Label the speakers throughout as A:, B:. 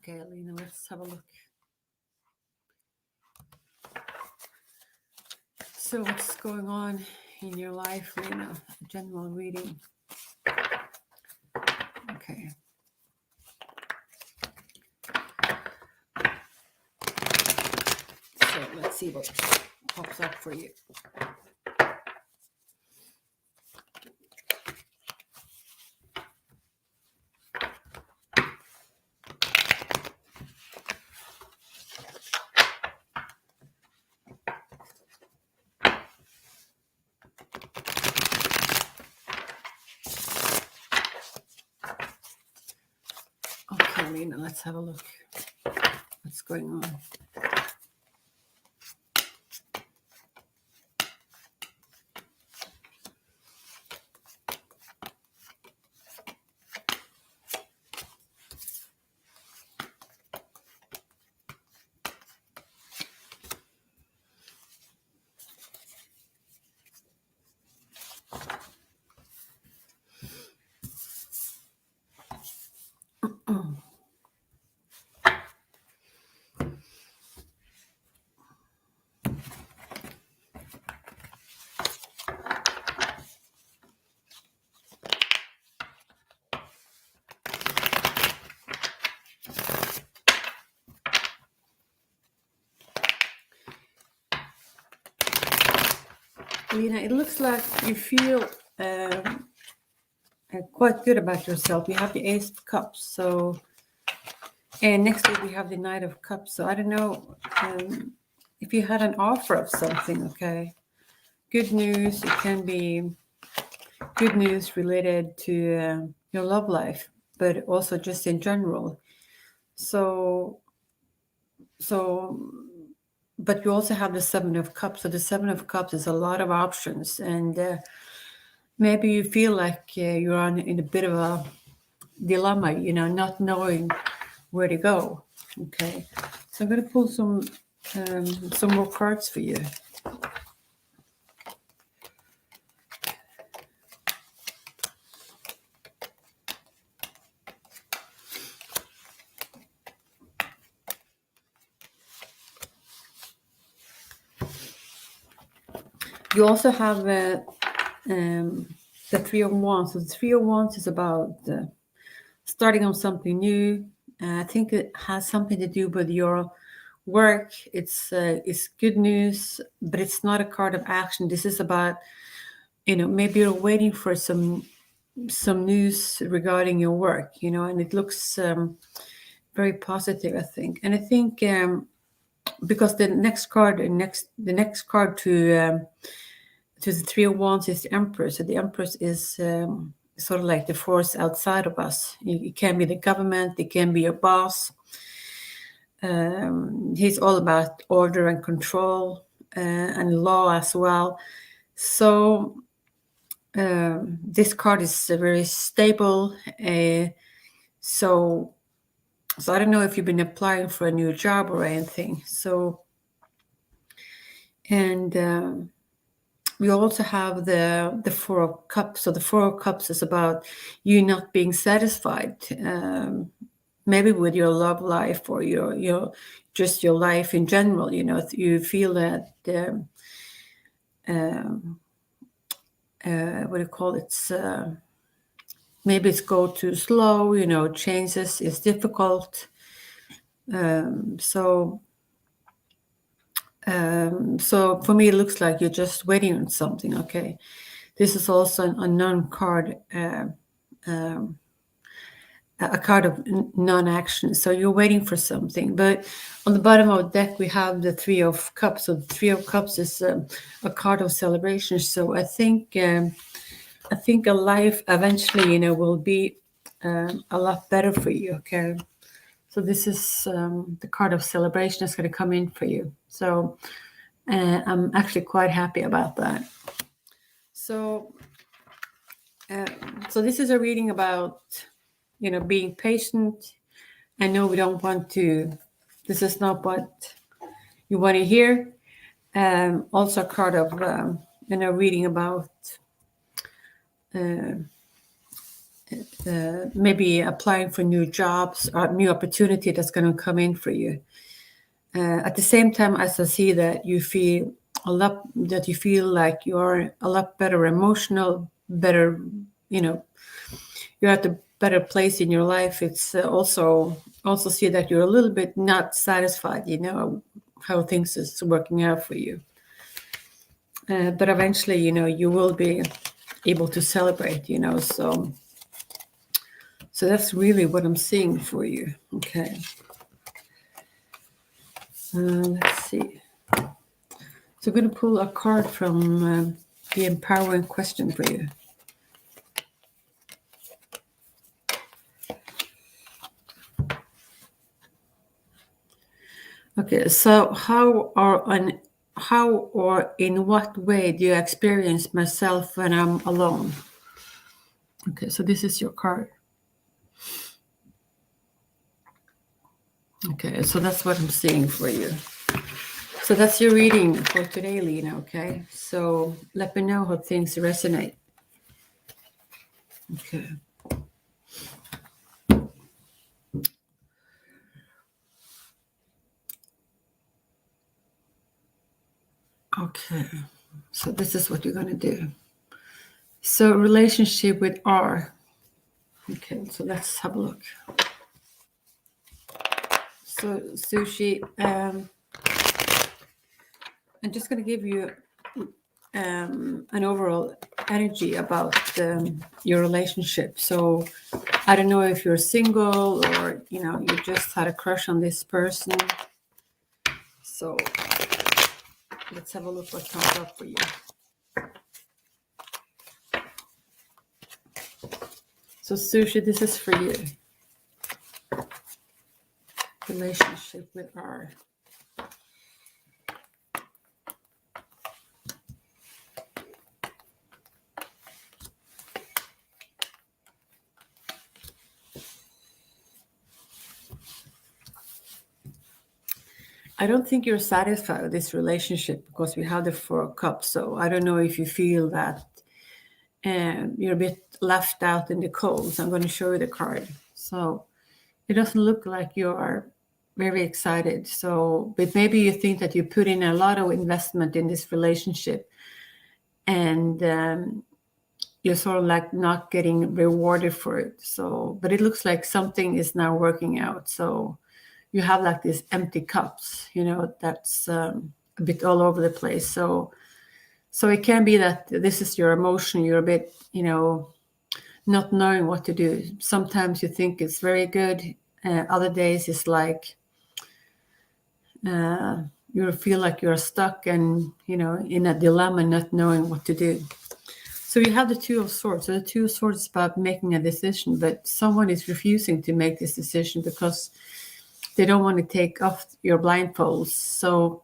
A: Okay, Lena, let's have a look. So what's going on in your life, Lena? General reading. Okay. So let's see what pops up for you. Okay, Lena, let's have a look. What's going on? Lena, it looks like you feel quite good about yourself. You have the Ace of Cups, so, and next week we have the Knight of Cups. So I don't know if you had an offer of something. Okay, good news. It can be good news related to your love life, but also just in general. So, but you also have the Seven of Cups. So the Seven of Cups is a lot of options, and maybe you feel like you're in a bit of a dilemma, not knowing where to go. Okay, so I'm going to pull some more cards for you. You also have the Three of Wands. So the Three of Wands is about starting on something new. I think it has something to do with your work. It's good news, but it's not a card of action. This is about, maybe you're waiting for some news regarding your work, and it looks very positive, I think. And I think because the next card to the Three of Wands is the Empress. So the Empress is sort of like the force outside of us. It can be the government, it can be your boss. He's all about order and control and law as well. So this card is very stable. So I don't know if you've been applying for a new job or anything. So, and we also have the Four of Cups. So the Four of Cups is about you not being satisfied, maybe with your love life or your just your life in general. You feel that what do you call it? Maybe it's go too slow. Changes is difficult. So for me, it looks like you're just waiting on something. Okay, this is also an unknown card, a card of non-action. So you're waiting for something. But on the bottom of the deck, we have the Three of Cups. So the Three of Cups is a card of celebration. So I think a life eventually, will be a lot better for you. Okay. So this is the card of celebration is going to come in for you. So I'm actually quite happy about that. So this is a reading about, being patient. I know we don't want to, this is not what you want to hear. Also a card of, reading about maybe applying for new jobs or new opportunity that's going to come in for you. At the same time, as I see that you feel like you're a lot better emotional, better, you're at a better place in your life. It's also see that you're a little bit not satisfied, how things is working out for you. But eventually, you will be able to celebrate, so that's really what I'm seeing for you. Okay. Let's see. So I'm going to pull a card from the empowering question for you. Okay, so how or in what way do you experience myself when I'm alone? Okay, so this is your card. Okay, so that's what I'm seeing for you. So that's your reading for today, Lena, okay? So let me know how things resonate. Okay. Okay, so this is what you're going to do. So relationship with R. Okay, so let's have a look. So Sushi, I'm just going to give you an overall energy about your relationship. So I don't know if you're single or, you just had a crush on this person. So let's have a look what comes up for you. So Sushi, this is for you. Relationship with R. I don't think you're satisfied with this relationship because we have the Four of Cups. So I don't know if you feel that you're a bit left out in the cold. So I'm going to show you the card. So it doesn't look like you are very excited. So, but maybe you think that you put in a lot of investment in this relationship and you're sort of like not getting rewarded for it. So, but it looks like something is now working out. So you have like these empty cups, that's a bit all over the place. So it can be that this is your emotion. You're a bit, not knowing what to do. Sometimes you think it's very good. Other days it's like you feel like you're stuck and, in a dilemma, not knowing what to do. So you have the Two of Swords. So the Two of Swords is about making a decision, but someone is refusing to make this decision because they don't want to take off your blindfolds. So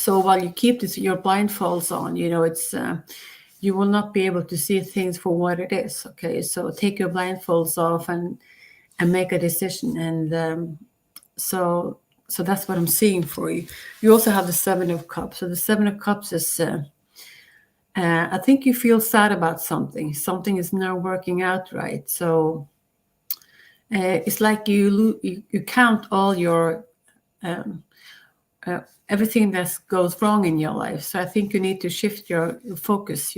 A: while you keep your blindfolds on, it's you will not be able to see things for what it is. Okay, so take your blindfolds off and make a decision. And so that's what I'm seeing for you. You also have the Seven of Cups. So the Seven of Cups is, I think you feel sad about something. Something is not working out right. So it's like you count all your everything that goes wrong in your life. So I think you need to shift your focus,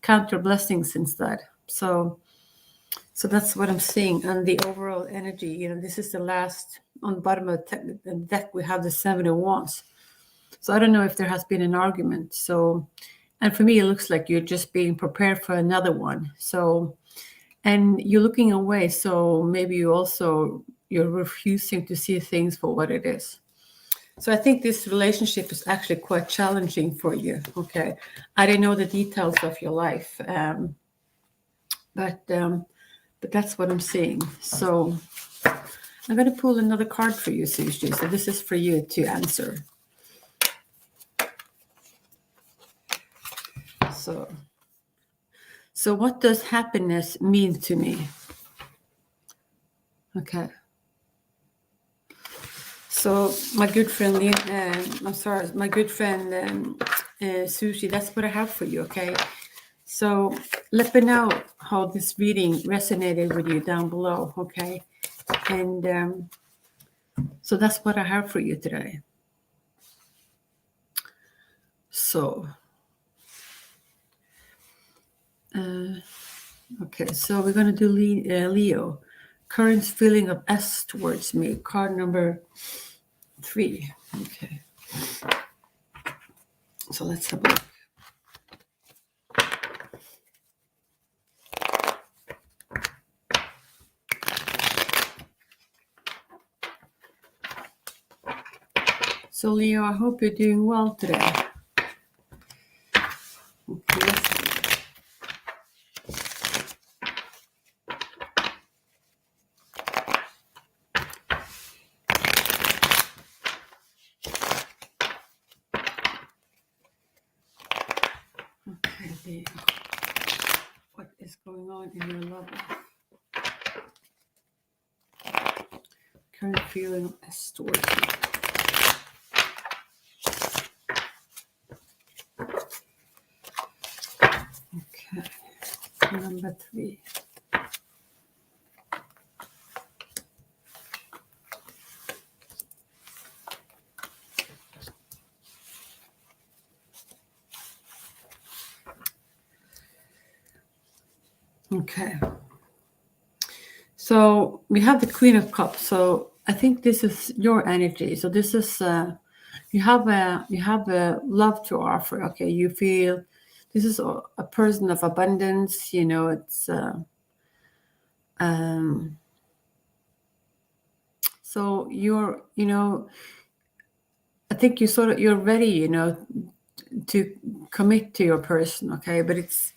A: count your blessings instead. So that's what I'm seeing. And the overall energy, this is the last, on the bottom of the deck, we have the Seven of Wands. So I don't know if there has been an argument. So, and for me, it looks like you're just being prepared for another one. So, and you're looking away. So maybe you're refusing to see things for what it is. So I think this relationship is actually quite challenging for you. Okay. I don't know the details of your life. But that's what I'm seeing. So I'm going to pull another card for you, Sushi. So this is for you to answer. So what does happiness mean to me? Okay. So my good friend, my good friend Sushi, that's what I have for you, okay? So let me know how this reading resonated with you down below, okay? And so that's what I have for you today. So, okay, so we're going to do Leo. Current feeling of S towards me, card number 3. Okay. So let's have a look. So Leo, I hope you're doing well today. Okay, okay, Leo. What is going on in your love life? Current feeling of S towards me. Okay, number 3. Okay. So we have the Queen of Cups. So I think this is your energy. So this is you have a love to offer. Okay, you feel this is a person of abundance. You know, it's so I think you're ready. To commit to your person. Okay, but it's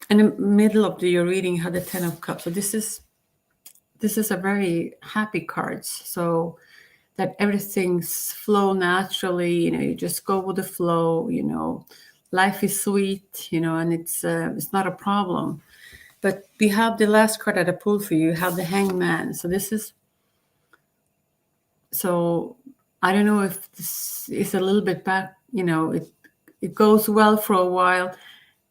A: in the middle of your reading. You have the Ten of Cups. So this is a very happy card. So that everything's flow naturally, you just go with the flow, life is sweet, and it's not a problem. But we have the last card that I pulled for you, have the Hangman. So I don't know if this is a little bit back, it goes well for a while,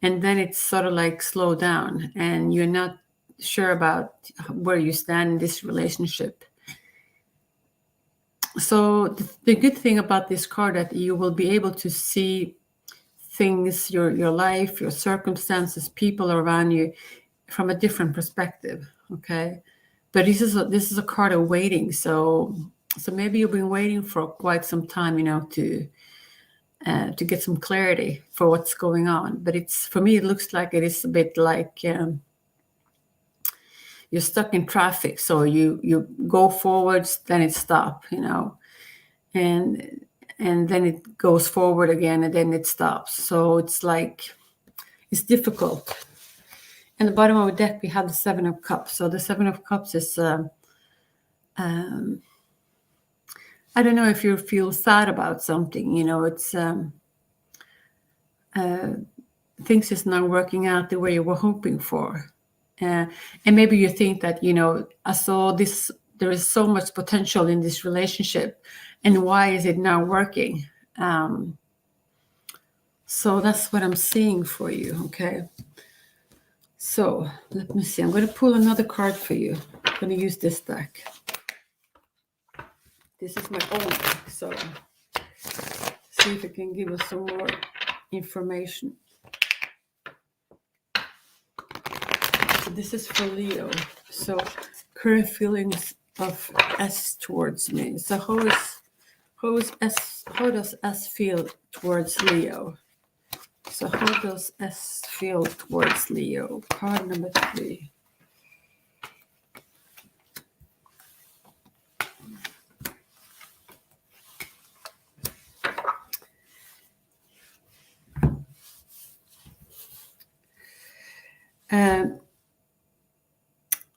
A: and then it's sort of like slow down, and you're not sure about where you stand in this relationship. So the good thing about this card that you will be able to see things, your life, your circumstances, people around you from a different perspective. Okay, but this is a card of waiting. So maybe you've been waiting for quite some time, to get some clarity for what's going on. But for me, it looks like it is a bit like you're stuck in traffic. So you go forwards, then it stops, and then it goes forward again, and then it stops. So it's like it's difficult. In the bottom of the deck, we have the Seven of Cups. So the Seven of Cups is I don't know if you feel sad about something. It's things is not working out the way you were hoping for, and maybe you think that I saw this. There is so much potential in this relationship, and why is it not working? So that's what I'm seeing for you, okay? So let me see. I'm going to pull another card for you. I'm going to use this deck. This is my own deck, so see if it can give us some more information. So this is for Leo. So current feelings of S towards me. So how does S feel towards Leo? So how does S feel towards Leo? Card number 3.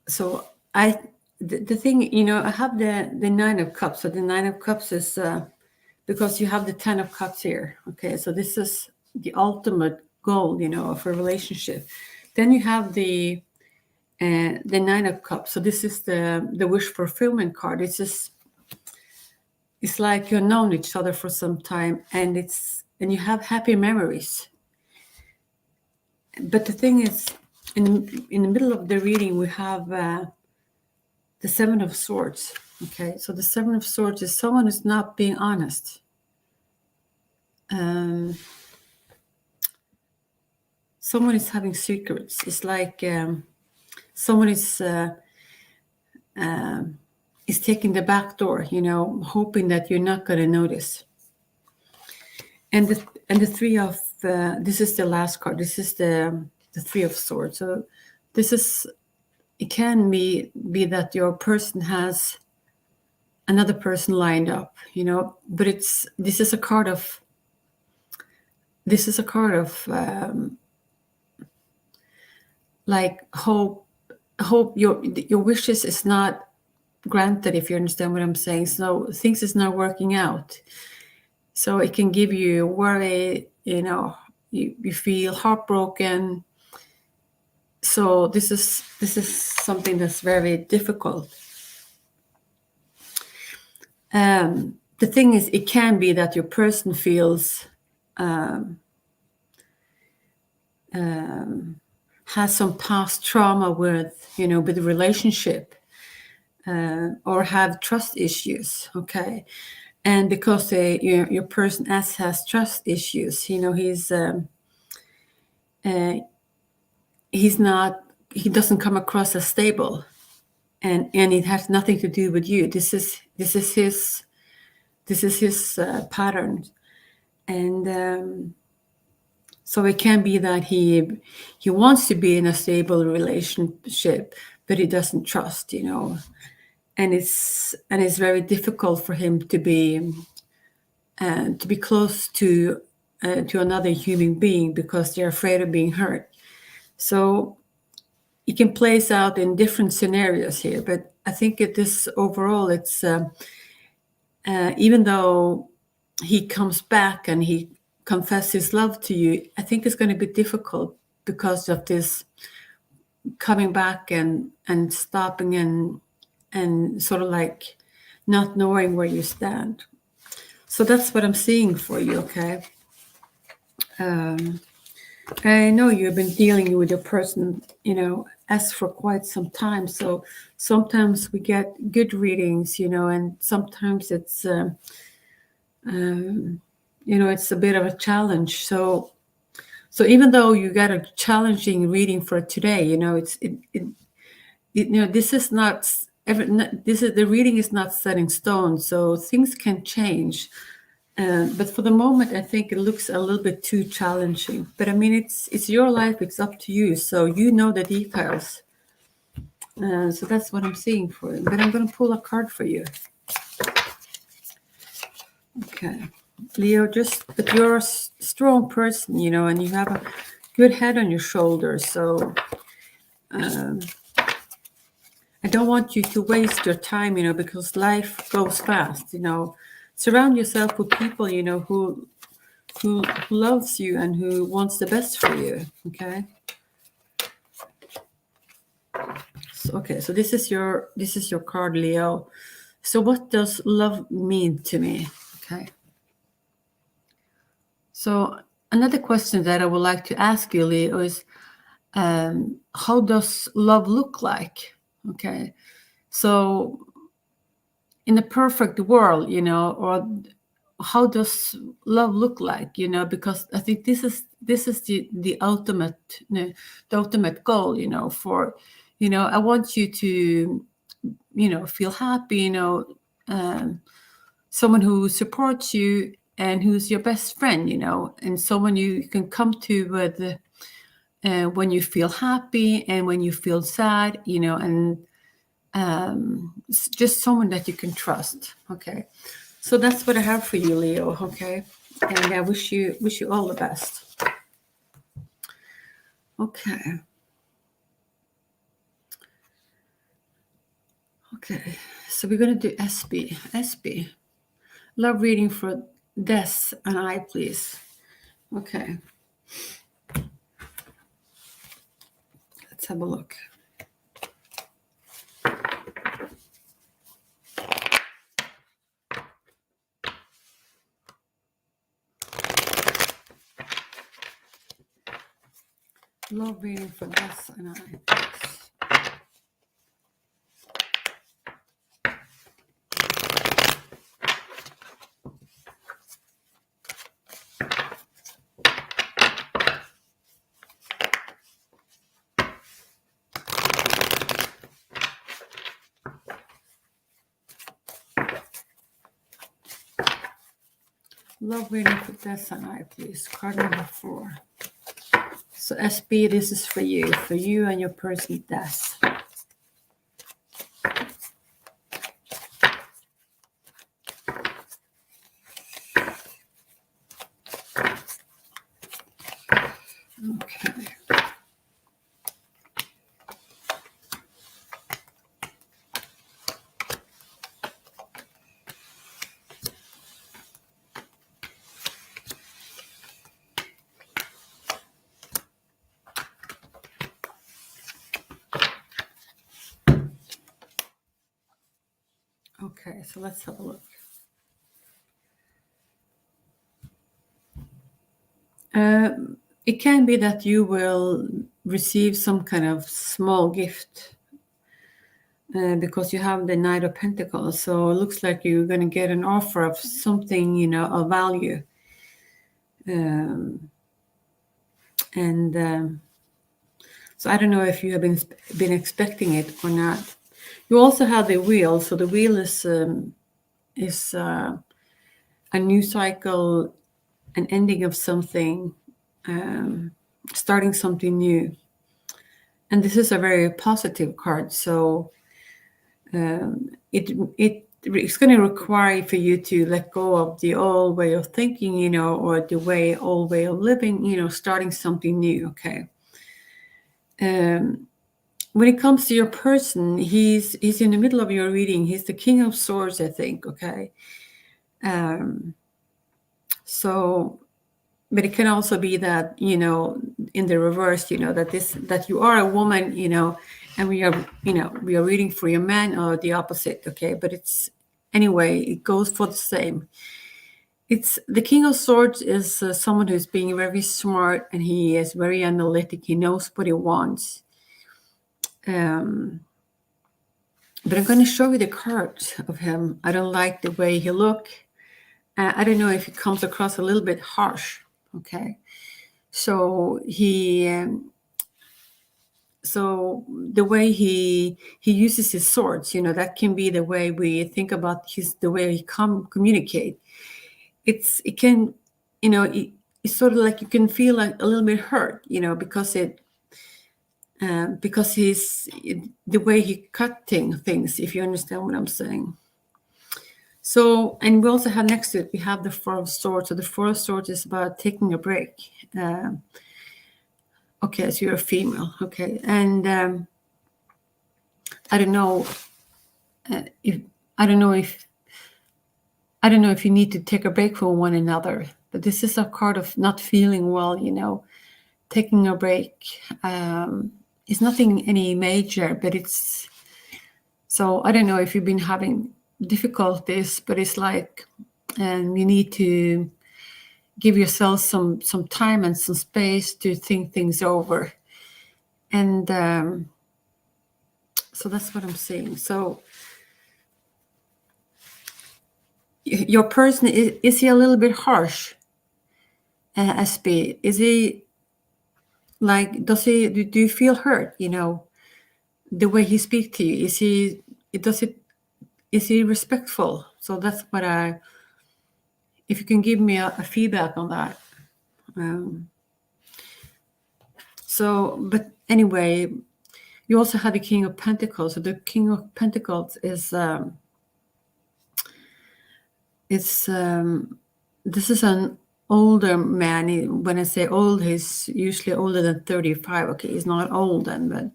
A: So the thing, I have the Nine of Cups. So the Nine of Cups is because you have the Ten of Cups here. Okay, so this is the ultimate goal, of a relationship. Then you have the Nine of Cups. So this is the wish fulfillment card. It's like you've known each other for some time, and you have happy memories. But the thing is, in the middle of the reading, we have the Seven of Swords. Okay, so the Seven of Swords is someone who's not being honest. Someone is having secrets. It's like someone is taking the back door, hoping that you're not going to notice. And the Three of this is the last card. This is the Three of Swords. So this is, it can be that your person has another person lined up, but this is a card of like hope your wishes is not granted, if you understand what I'm saying. So things is not working out. So it can give you worry, you feel heartbroken. So this is something that's very difficult. The thing is, it can be that your person feels has some past trauma with the relationship, or have trust issues. Okay, and because your person has trust issues, he doesn't come across as stable, and it has nothing to do with you. This is his pattern, and so it can be that he wants to be in a stable relationship, but he doesn't trust, and it's very difficult for him to be close to another human being because they're afraid of being hurt. So it can place out in different scenarios here, but I think this overall, it's even though he comes back and he confesses love to you, I think it's going to be difficult because of this coming back and stopping and sort of like not knowing where you stand. So that's what I'm seeing for you, okay? I know you've been dealing with your person, as for quite some time. So sometimes we get good readings, and sometimes it's, it's a bit of a challenge. So even though you got a challenging reading for today, this is not the reading is not set in stone. So things can change. But for the moment, I think it looks a little bit too challenging. But I mean, it's your life. It's up to you. So you know the details. So that's what I'm seeing for you. But I'm going to pull a card for you. Okay. Leo, but you're a strong person, and you have a good head on your shoulders. So I don't want you to waste your time, because life goes fast, Surround yourself with people, who loves you and who wants the best for you, okay? So this is your card, Leo. So what does love mean to me? Okay. So another question that I would like to ask you, Leo, is how does love look like? Okay. So in a perfect world, or how does love look like? Because I think this is the ultimate goal, for I want you to feel happy, someone who supports you and who's your best friend, and someone you can come to with when you feel happy and when you feel sad, and just someone that you can trust. Okay, so that's what I have for you, Leo. Okay, and I wish you all the best. Okay. Okay, so we're going to do SB. Love reading for Des and I, please. Okay. Let's have a look. love reading for this and I. Love reading for this and I, please. Card number 4. So SB, this is for you and your person's death. Okay. Okay, so let's have a look. It can be that you will receive some kind of small gift because you have the Knight of Pentacles. So it looks like you're going to get an offer of something, of value. So I don't know if you have been expecting it or not. You also have the Wheel. So the Wheel is a new cycle, an ending of something, starting something new. And this is a very positive card. So it's going to require for you to let go of the old way of thinking, or the old way of living, starting something new. Okay. When it comes to your person, he's in the middle of your reading. He's the King of Swords, I think. Okay. So, but it can also be that, in the reverse, that you are a woman, and we are reading for your man, or the opposite. Okay. But anyway, it goes for the same. It's the King of Swords is someone who's being very smart, and he is very analytic. He knows what he wants. But I'm going to show you the cards of him. I don't like the way he looks. I don't know if he comes across a little bit harsh. Okay. So so the way he uses his swords, that can be the way we think about the way he communicate. It's sort of like you can feel like a little bit hurt, because the way he cut things, if you understand what I'm saying. So, and we also have next to it, we have the Four of Swords. So the Four of Swords is about taking a break. Okay, so you're a female. Okay, and I don't know if you need to take a break from one another. But this is a card of not feeling well. Taking a break. It's nothing any major, but it's. So I don't know if you've been having difficulties, but it's like, and you need to give yourself some time and some space to think things over. And so that's what I'm saying. So your person, is he a little bit harsh, SB? Is he like, do you feel hurt, the way he speaks to you? Is he respectful? So that's what if you can give me a feedback on that. But anyway, you also had the King of Pentacles. So the King of Pentacles is this is an older man. When I say old, he's usually older than 35. Okay, he's not old then, but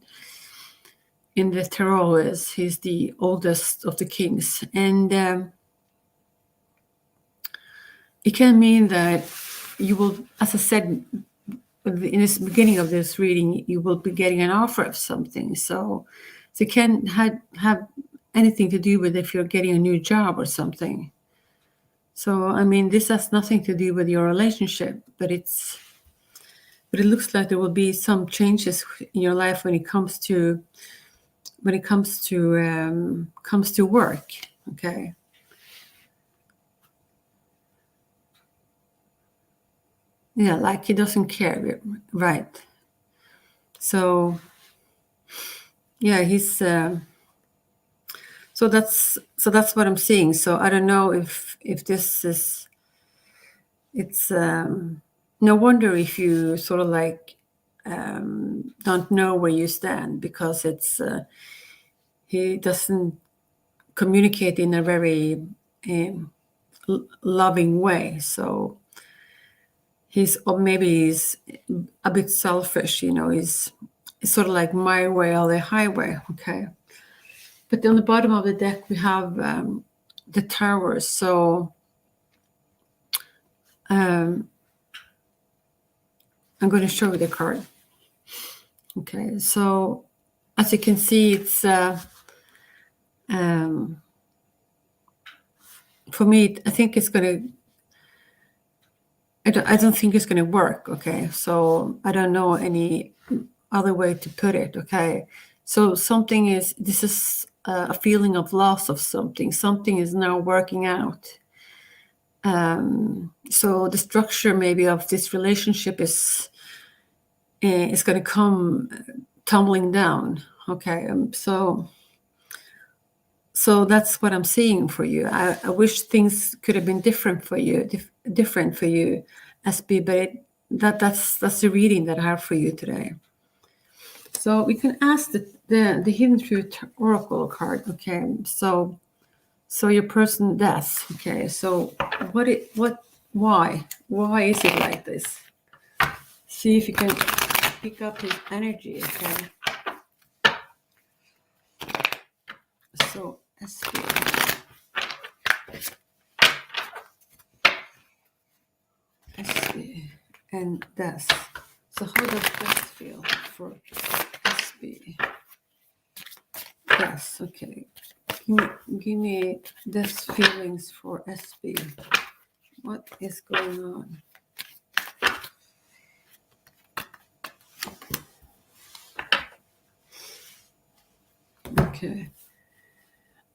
A: in the tarot he's the oldest of the kings. And it can mean that you will, as I said in this beginning of this reading, you will be getting an offer of something. So it can have anything to do with if you're getting a new job or something. So, I mean, this has nothing to do with your relationship, but it's but it looks like there will be some changes in your life when it comes to work. Okay. Yeah, like he doesn't care, right? So yeah, he's so that's what I'm seeing. So I don't know if this is, it's no wonder if you sort of like don't know where you stand, because it's he doesn't communicate in a very loving way. So he's, or maybe he's a bit selfish, you know, he's sort of like my way or the highway. Okay. But on the bottom of the deck, we have the towers. So I'm going to show you the card. Okay. So as you can see, it's for me, I think it's going to, I don't think it's going to work. Okay. So I don't know any other way to put it. Okay. So this is a feeling of loss of something. Something is now working out. So the structure maybe of this relationship is going to come tumbling down. Okay. So that's what I'm seeing for you. I wish things could have been different for you, SB, but that's the reading that I have for you today. So we can ask the Hidden Truth Oracle card. Okay, so your person does. Okay, so why is it like this? See if you can pick up his energy. Okay, so SB, and das. So how does this feel for SB? Yes, okay. Give me this feelings for SB. What is going on? Okay.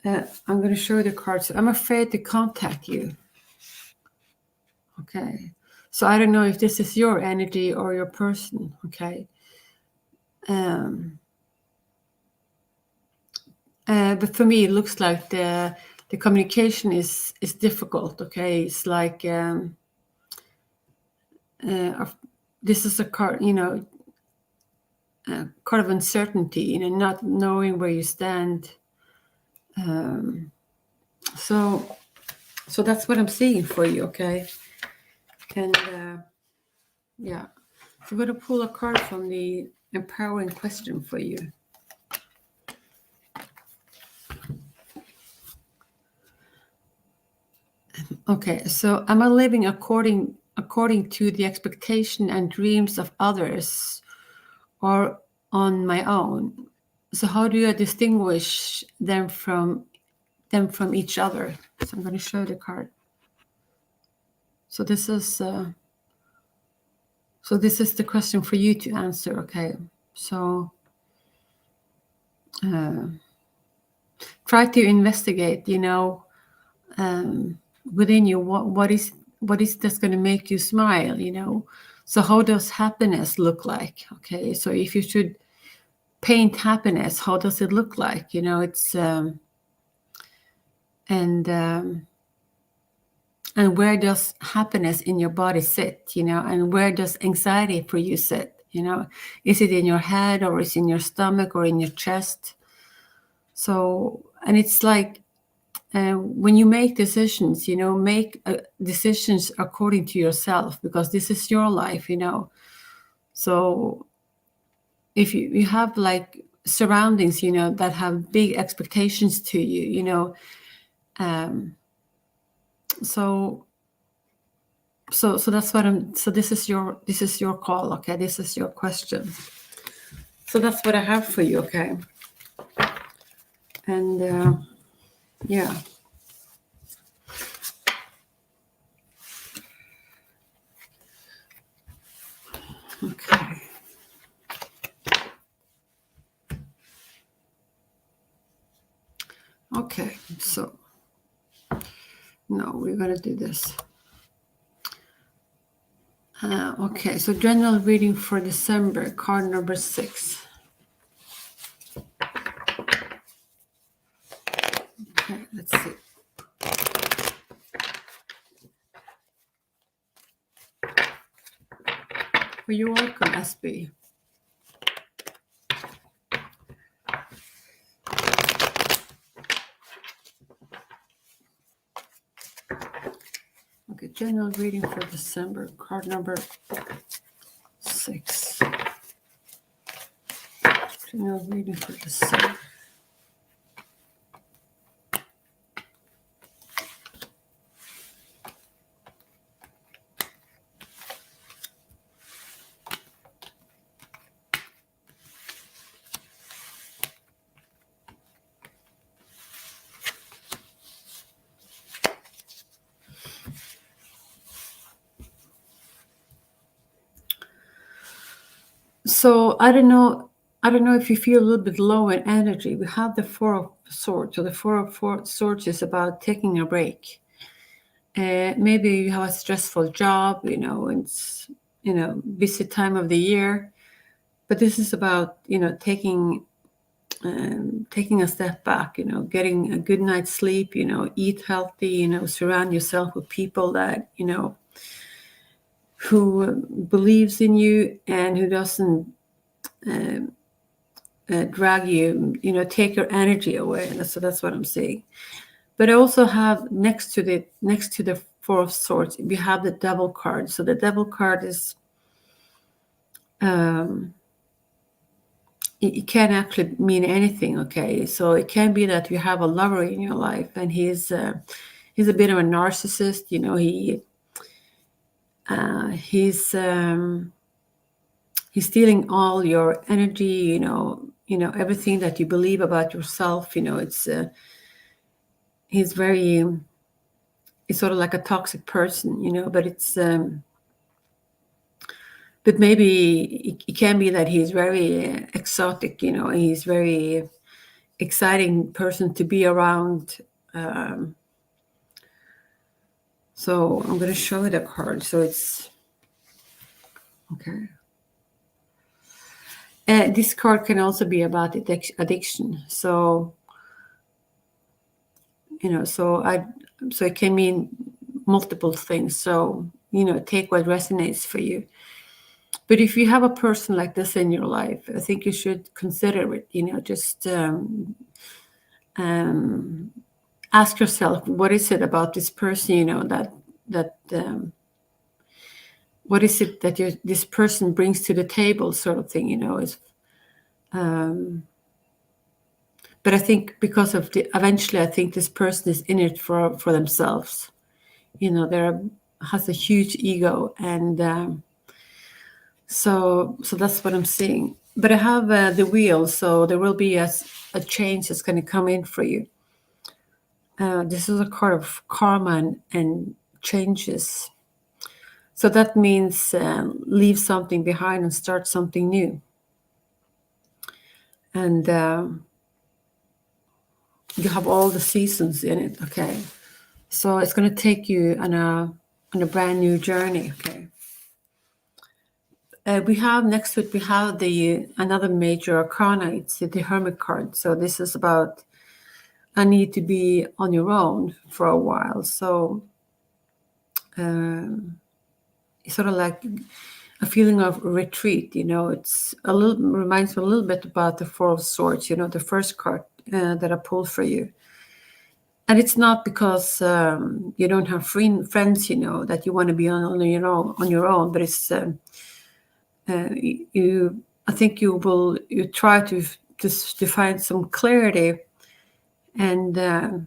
A: I'm going to show you the cards. I'm afraid to contact you. Okay. So I don't know if this is your energy or your person. Okay. But for me, it looks like the communication is difficult. Okay. It's like this is a card, you know, card of uncertainty, you know, not knowing where you stand. So that's what I'm seeing for you. Okay. And yeah, so I'm going to pull a card from the empowering question for you. Okay, so am I living according to the expectation and dreams of others, or on my own? So how do I distinguish them from each other? So I'm going to show the card. So this is the question for you to answer. Okay, so try to investigate, you know, within you, what is that's going to make you smile, you know. So how does happiness look like? Okay, so if you should paint happiness, how does it look like? You know, it's and where does happiness in your body sit? You know, and where does anxiety for you sit? You know, is it in your head, or is it in your stomach, or in your chest? So, and it's like, when you make decisions, you know, make decisions according to yourself, because this is your life, you know. So if you have like surroundings, you know, that have big expectations to you, you know, so that's what so this is your call. Okay, this is your question. So that's what I have for you. Okay. And yeah. Okay. Okay, so no, we're going to do this. Okay, so general reading for December, card number 6. Okay, let's see. Well, you're welcome, SB. Okay, general reading for December, card number 6. General reading for December. So I don't know if you feel a little bit low in energy. We have the 4 of Swords. So the 4 of Swords is about taking a break. Maybe you have a stressful job, it's, busy time of the year. But this is about, taking a step back, getting a good night's sleep, eat healthy, surround yourself with people that, who believes in you and who doesn't drag you, take your energy away. And so that's what I'm saying. But I also have next to the 4 of Swords, we have the Devil card. So the Devil card is, it can actually mean anything. Okay, so it can be that you have a lover in your life, and he's a bit of a narcissist. He's stealing all your energy. Everything that you believe about yourself. It's he's very. It's sort of like a toxic person. But it's. But maybe it can be that he's very exotic. He's very exciting person to be around. So I'm going to show you the card. So it's okay. This card can also be about addiction. So so it can mean multiple things. So take what resonates for you. But if you have a person like this in your life, I think you should consider it. Just ask yourself, what is it about this person? What is it that this person brings to the table, sort of thing? Is but I think because of eventually, I think this person is in it for themselves. There has a huge ego, and so that's what I'm seeing. But I have the Wheel, so there will be a change that's going to come in for you. This is a card of karma and changes. So that means leave something behind and start something new. And you have all the seasons in it, okay? So it's going to take you on a brand new journey, okay? We have next to it, we have another major arcana. It's the Hermit card. So this is about a need to be on your own for a while. So it's sort of like a feeling of retreat. It's reminds me a little bit about the 4 of Swords. The first card that I pulled for you. And it's not because you don't have friends, that you want to be on your own, but it's I think you try to find some clarity, and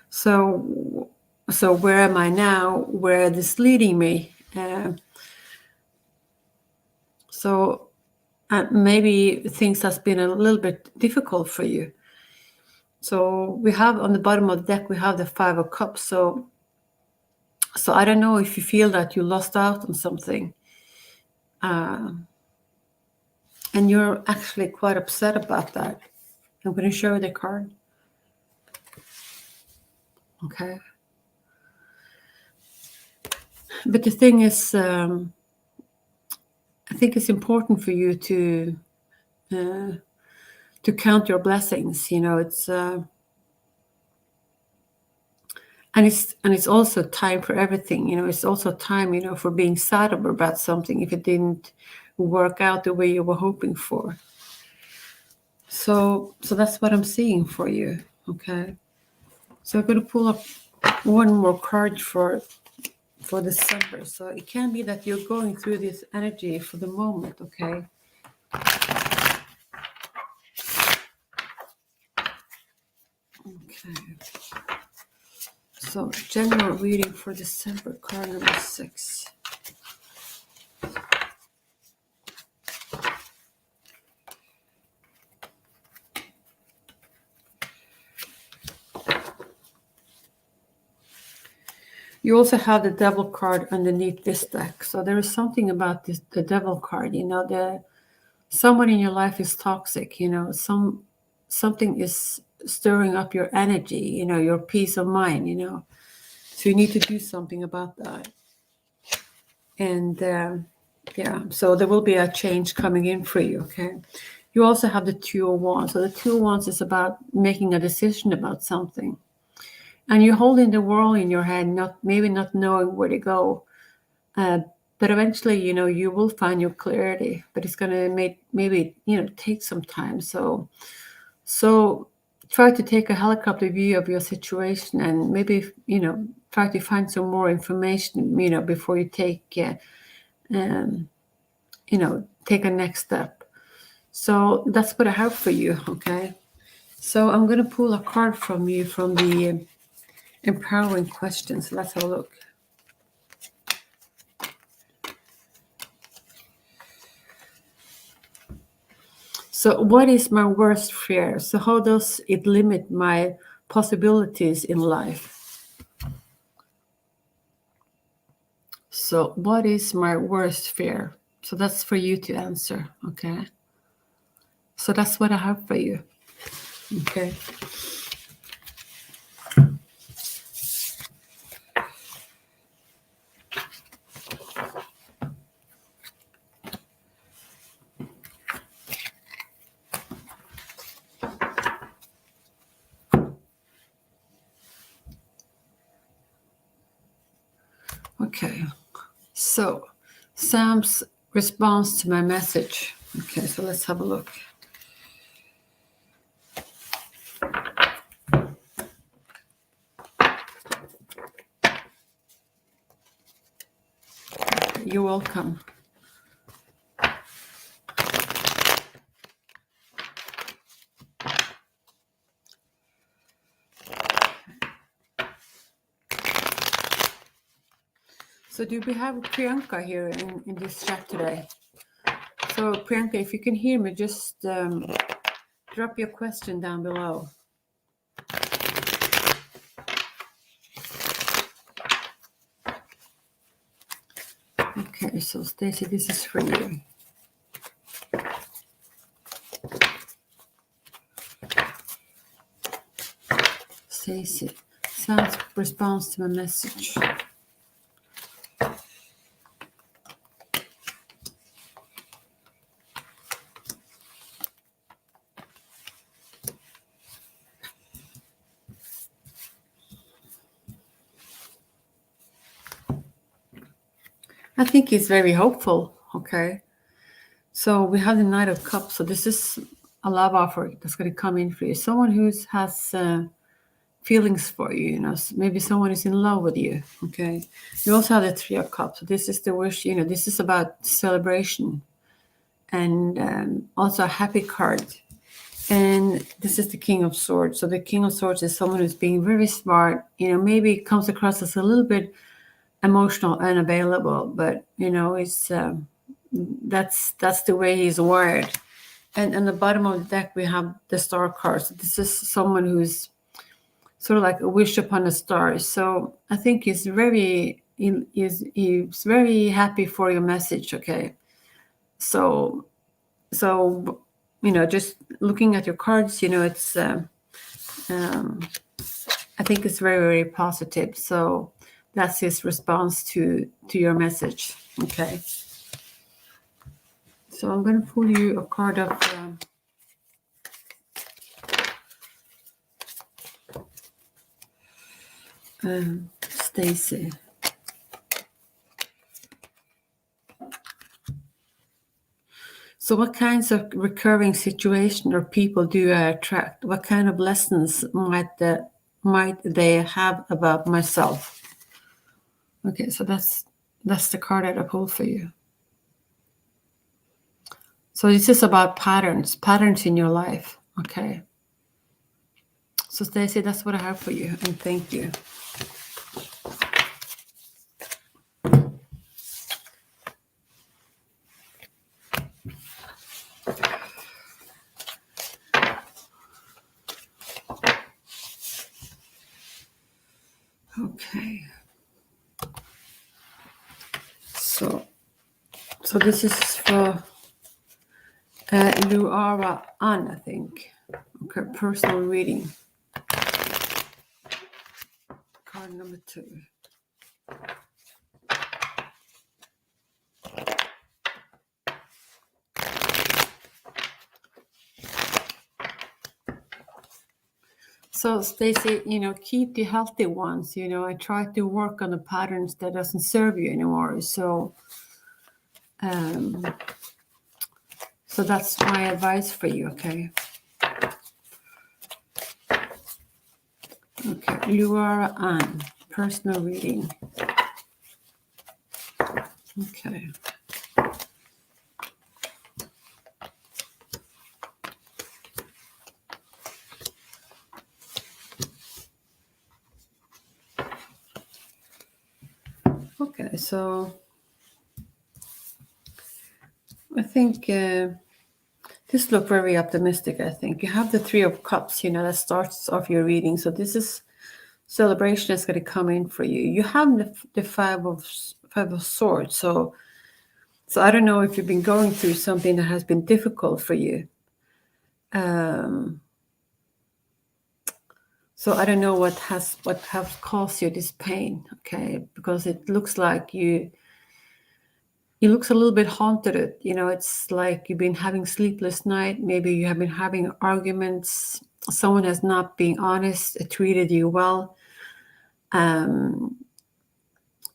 A: so where am I now? Where is this leading me? So maybe things has been a little bit difficult for you. So we have on the bottom of the deck, we have the 5 of Cups. So So I don't know if you feel that you lost out on something. And you're actually quite upset about that. I'm going to show you the card. Okay. But the thing is, I think it's important for you to count your blessings. You know, it's and it's also time for everything. You know, it's also time, you know, for being sad about something if it didn't work out the way you were hoping for. So that's what I'm seeing for you. Okay. So I'm going to pull up one more card for December. So it can be that you're going through this energy for the moment, okay? Okay. So general reading for December, card number 6. You also have the devil card underneath this deck. So there is something about this, the devil card, you know, someone in your life is toxic, you know, something is stirring up your energy, you know, your peace of mind, you know. So you need to do something about that. And yeah, so there will be a change coming in for you, okay? You also have the Two of Wands. So the Two of Wands is about making a decision about something. And you're holding the world in your hand, maybe not knowing where to go. But eventually, you know, you will find your clarity. But it's going to maybe, you know, take some time. So try to take a helicopter view of your situation and maybe, you know, try to find some more information, you know, before you take, you know, take a next step. So that's what I have for you, okay? So I'm going to pull a card from you from the empowering questions. Let's have a look. So what is my worst fear? So how does it limit my possibilities in life? So what is my worst fear? So that's for you to answer, okay? So that's what I have for you, okay? Okay, so Sam's response to my message. Okay, so let's have a look. You're welcome. So do we have Priyanka here in this chat today? So Priyanka, if you can hear me, just drop your question down below. Okay, so Stacy, this is for you. Stacy, Sam's response to my message. I think he's very hopeful, okay? So we have the Knight of Cups. So this is a love offer that's going to come in for you. Someone who has feelings for you, you know, maybe someone is in love with you, okay? You also have the Three of Cups. So this is the wish, you know, this is about celebration and also a happy card. And this is the King of Swords. So the King of Swords is someone who's being very smart, you know, maybe comes across as a little bit emotional, unavailable, but, you know, it's that's the way he's wired. And on the bottom of the deck, we have the Star card. So this is someone who's sort of like a wish upon a star. So I think he's very happy for your message. Okay, so just looking at your cards, it's I think it's very, very positive. So that's his response to your message. Okay, so I'm going to pull you a card of Stacy. So what kinds of recurring situation or people do I attract? What kind of lessons might they have about myself? Okay, so that's the card that I pulled for you. So this is about patterns in your life. Okay. So Stacey, that's what I have for you, and thank you. Okay. So this is for Luara Ann, I think. Okay, personal reading. Card number 2. So Stacey, keep the healthy ones. I try to work on the patterns that doesn't serve you anymore. So so that's my advice for you. Okay. Okay, Luara Ann, personal reading. Okay. Okay, so I think this looks very optimistic. I think you have the 3 of Cups, that starts off your reading. So this is celebration is going to come in for you. You have the five of Swords. So I don't know if you've been going through something that has been difficult for you. So I don't know what has caused you this pain. Okay, because it looks like you looks a little bit haunted. It's like you've been having sleepless night. Maybe you have been having arguments. Someone has not been honest, treated you well.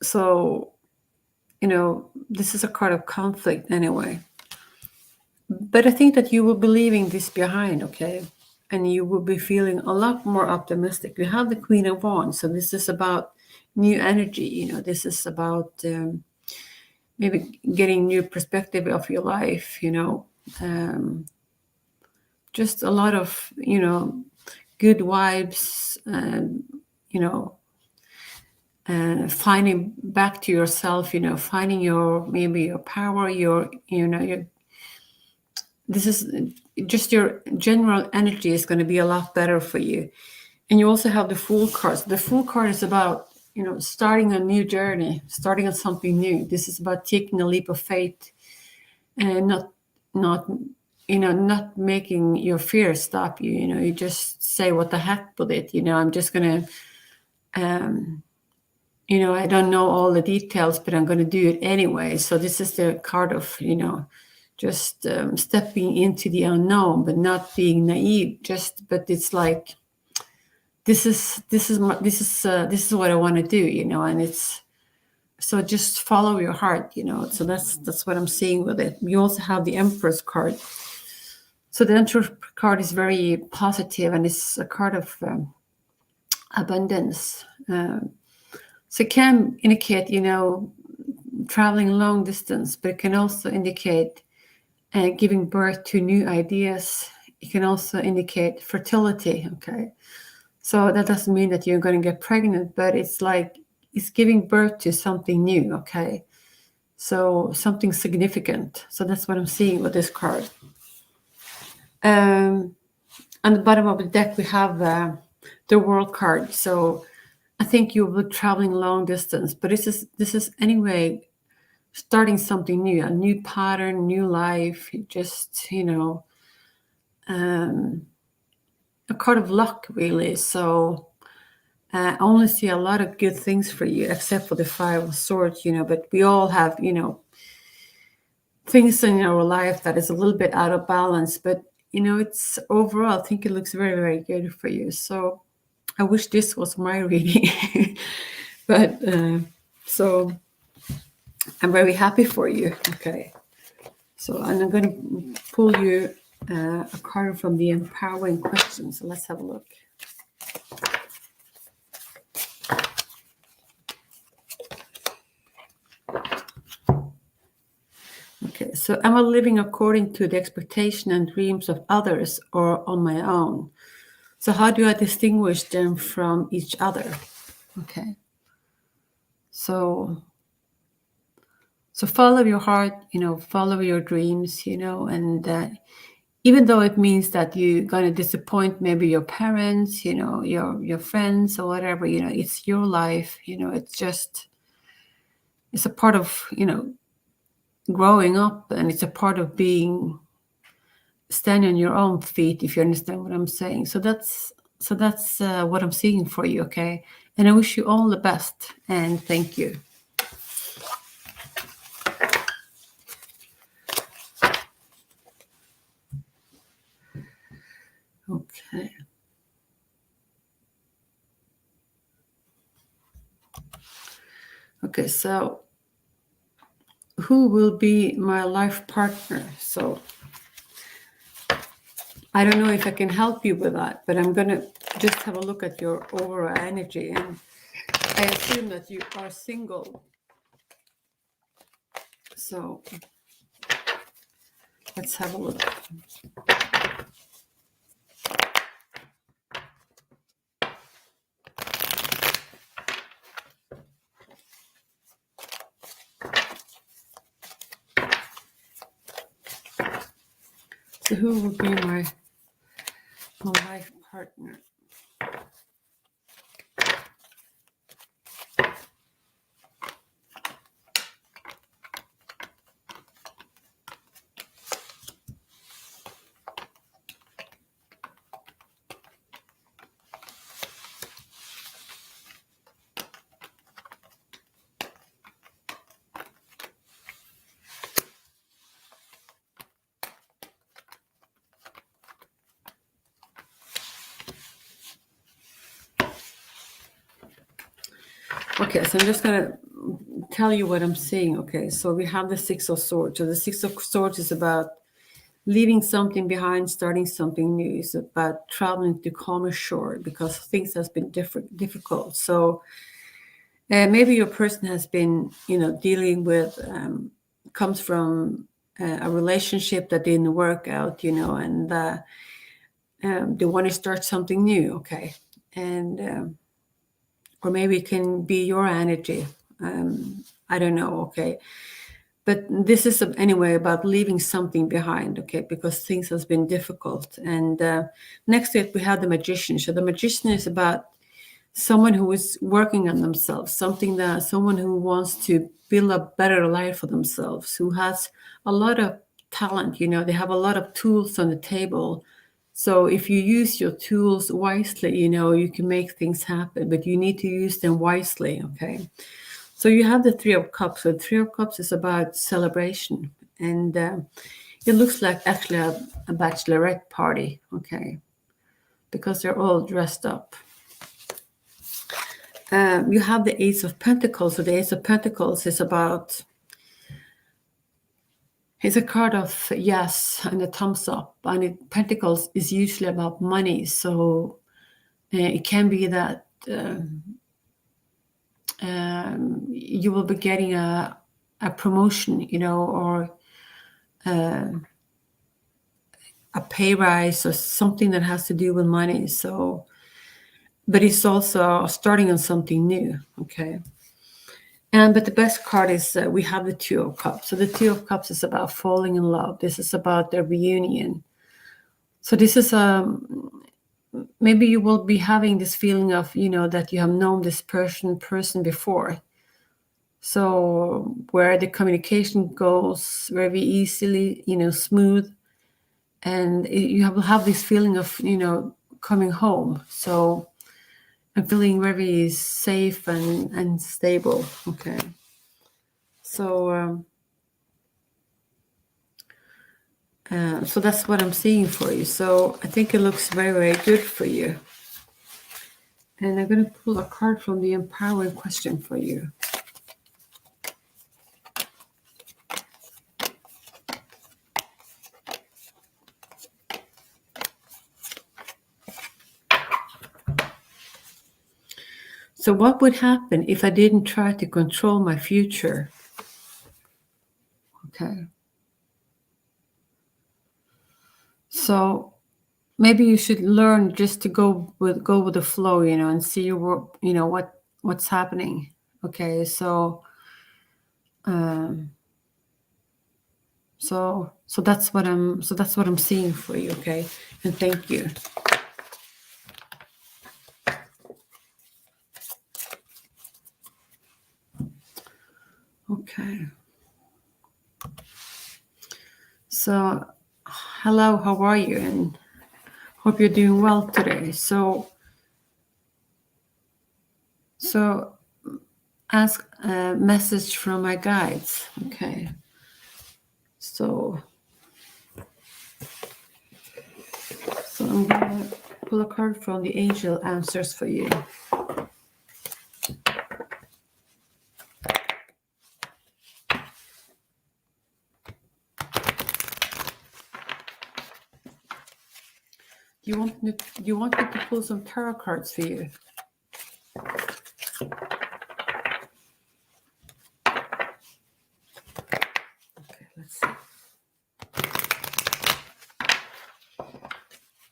A: So, this is a card of conflict anyway. But I think that you will be leaving this behind, okay? And you will be feeling a lot more optimistic. You have the Queen of Wands, so this is about new energy. This is about maybe getting new perspective of your life. Just a lot of good vibes, finding back to yourself. Finding your power. This is just your general energy is going to be a lot better for you. And you also have the Fool card. So the Fool card is about starting a new journey, starting on something new. This is about taking a leap of faith and not making your fear stop you. You just say, what the heck with it? I'm just gonna I don't know all the details, but I'm gonna do it anyway. So this is the card of just stepping into the unknown, but not being naive. But it's like this is what I want to do, and it's so just follow your heart, So that's what I'm seeing with it. You also have the Empress card. So the Empress card is very positive, and it's a card of abundance. So it can indicate, traveling long distance, but it can also indicate giving birth to new ideas. It can also indicate fertility. Okay, so that doesn't mean that you're going to get pregnant, but it's like it's giving birth to something new. Okay, so something significant. So that's what I'm seeing with this card. On the bottom of the deck, we have the World card. So I think you'll be traveling long distance, but this is anyway starting something new, a new pattern, new life. Just a card of luck, really. So I only see a lot of good things for you, except for the Five of Swords. But we all have things in our life that is a little bit out of balance. But it's overall, I think it looks very, very good for you. So I wish this was my reading, but so I'm very happy for you. Okay, so I'm going to pull you a card from the empowering question. So let's have a look. Okay, so am I living according to the expectation and dreams of others or on my own? So how do I distinguish them from each other? Okay. So follow your heart, follow your dreams, and even though it means that you're going to disappoint maybe your parents, your friends or whatever, it's your life, it's a part of, growing up, and it's a part of being standing on your own feet, if you understand what I'm saying. So that's what I'm seeing for you, okay? And I wish you all the best, and thank you. Okay. Okay, so who will be my life partner? So I don't know if I can help you with that, but I'm going to just have a look at your overall energy. And I assume that you are single. So let's have a look. So who will be my life partner? Okay, so I'm just going to tell you what I'm seeing. Okay, so we have the Six of Swords. So the Six of Swords is about leaving something behind, starting something new. It's about traveling to calmer shore because things has been difficult. So maybe your person has been, dealing with, comes from a relationship that didn't work out, and they want to start something new. Okay, and or maybe it can be your energy. I don't know. Okay. But this is anyway about leaving something behind, okay, because things has been difficult. And next to it, we have the Magician. So the Magician is about someone who is working on themselves, someone who wants to build a better life for themselves, who has a lot of talent. They have a lot of tools on the table. So if you use your tools wisely, you can make things happen, but you need to use them wisely, okay? So you have the Three of Cups. So the Three of Cups is about celebration. And it looks like actually a bachelorette party, okay? Because they're all dressed up. You have the Ace of Pentacles. So the Ace of Pentacles is about, it's a card of yes and a thumbs up. And Pentacles is usually about money. So it can be that you will be getting a promotion, or a pay rise or something that has to do with money. So, but it's also starting on something new, okay? But the best card is we have the Two of Cups. So the Two of Cups is about falling in love. This is about the reunion. So this is maybe you will be having this feeling of, that you have known this person before. So where the communication goes very easily, smooth, and you will have this feeling of, coming home. So I'm feeling very safe and stable. Okay. So so that's what I'm seeing for you. So I think it looks very, very good for you. And I'm going to pull a card from the empowering question for you. So what would happen if I didn't try to control my future? Okay. So maybe you should learn just to go with the flow, and see what's happening. Okay. So so that's what I'm seeing for you. Okay. And thank you. Okay. So hello, how are you? And hope you're doing well today. So ask a message from my guides. Okay. So I'm gonna pull a card from the angel answers for you. Do you want me to pull some tarot cards for you? Okay, let's see.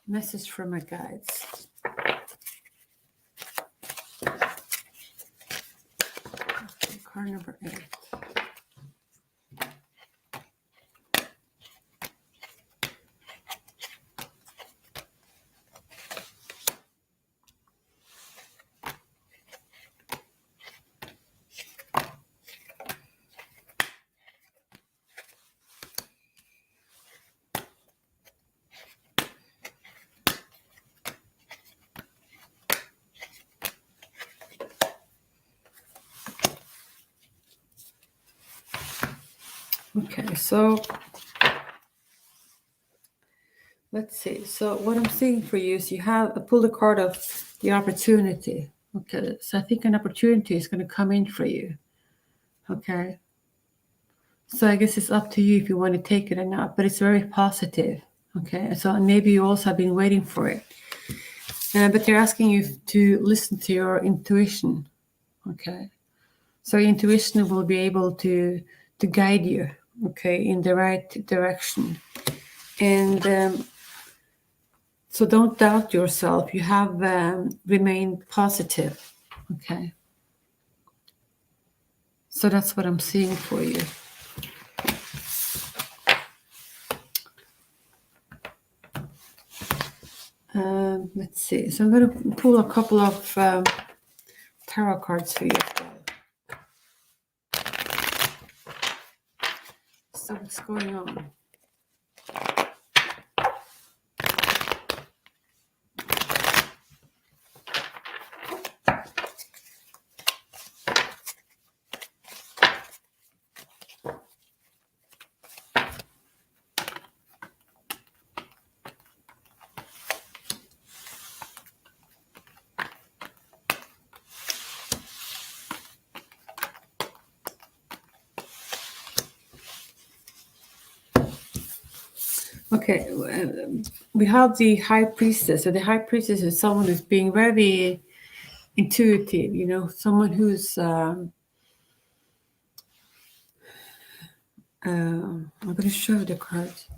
A: Message from my guides. Okay, card number 8. Okay, so let's see. So what I'm seeing for you is you have pulled a card of the opportunity. Okay, so I think an opportunity is going to come in for you. Okay. So I guess it's up to you if you want to take it or not, but it's very positive. Okay, so maybe you also have been waiting for it. But they're asking you to listen to your intuition. Okay. So your intuition will be able to guide you, okay, in the right direction. And so don't doubt yourself. You have remained positive, okay? So that's what I'm seeing for you. Let's see. So I'm going to pull a couple of tarot cards for you as well. So what's going on? Okay, we have the High Priestess. So the High Priestess is someone who's being very intuitive, someone who's I'm going to show the cards.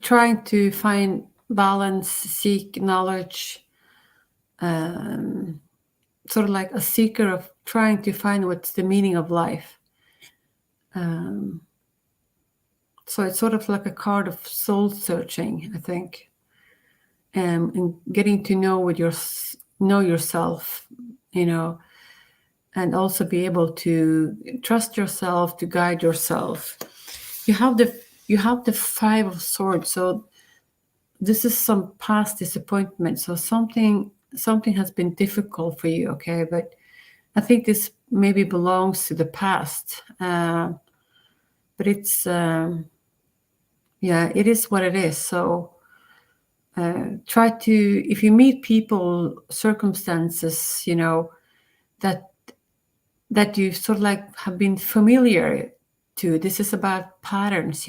A: Trying to find balance, seek knowledge, sort of like a seeker of trying to find what's the meaning of life. So it's sort of like a card of soul searching, I think. and getting to know know yourself, and also be able to trust yourself, to guide yourself. You have the Five of Swords, so this is some past disappointment. So something has been difficult for you, okay? But I think this maybe belongs to the past. But it's it is what it is. So try to, if you meet people, circumstances, that you sort of like have been familiar to. This is about patterns,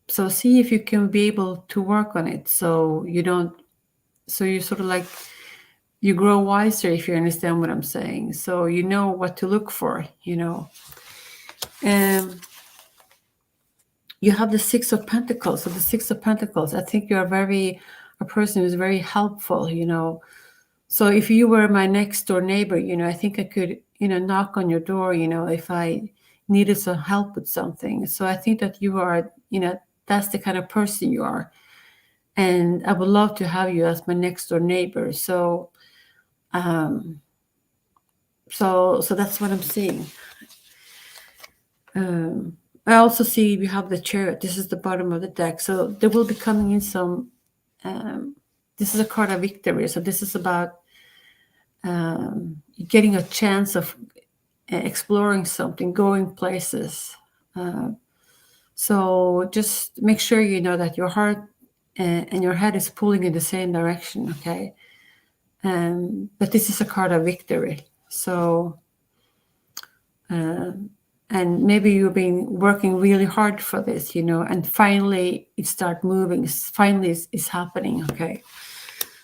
A: so see if you can be able to work on it, so you don't, so you sort of like, you grow wiser, if you understand what I'm saying. So you know what to look for, you have the Six of Pentacles. So the Six of Pentacles, I think you're a person who's very helpful, So if you were my next door neighbor, I think I could, knock on your door, if I needed some help with something. So I think that you are, that's the kind of person you are. And I would love to have you as my next door neighbor. So, so that's what I'm seeing. I also see you have the Chariot. This is the bottom of the deck. So there will be coming in some, this is a card of victory. So this is about getting a chance of exploring something, going places. So just make sure you know that your heart and your head is pulling in the same direction, okay? But this is a card of victory. So, and maybe you've been working really hard for this, and finally it start moving. Finally it's happening, okay?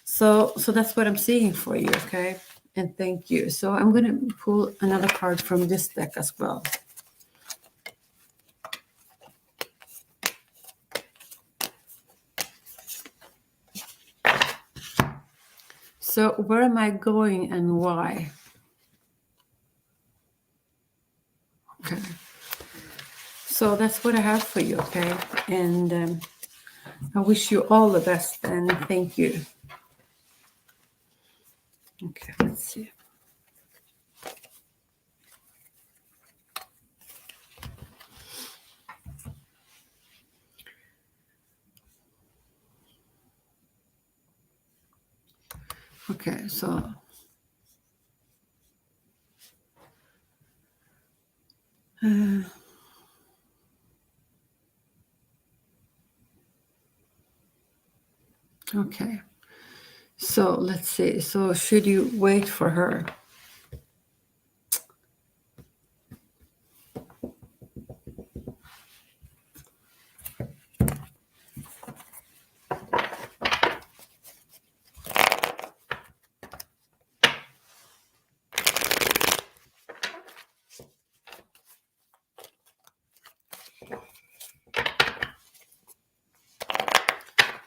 A: So that's what I'm seeing for you, okay? And thank you. So I'm going to pull another card from this deck as well. So where am I going and why? Okay. So that's what I have for you, okay? And I wish you all the best and thank you. Okay, let's see. Okay, so okay. So let's see. So should you wait for her?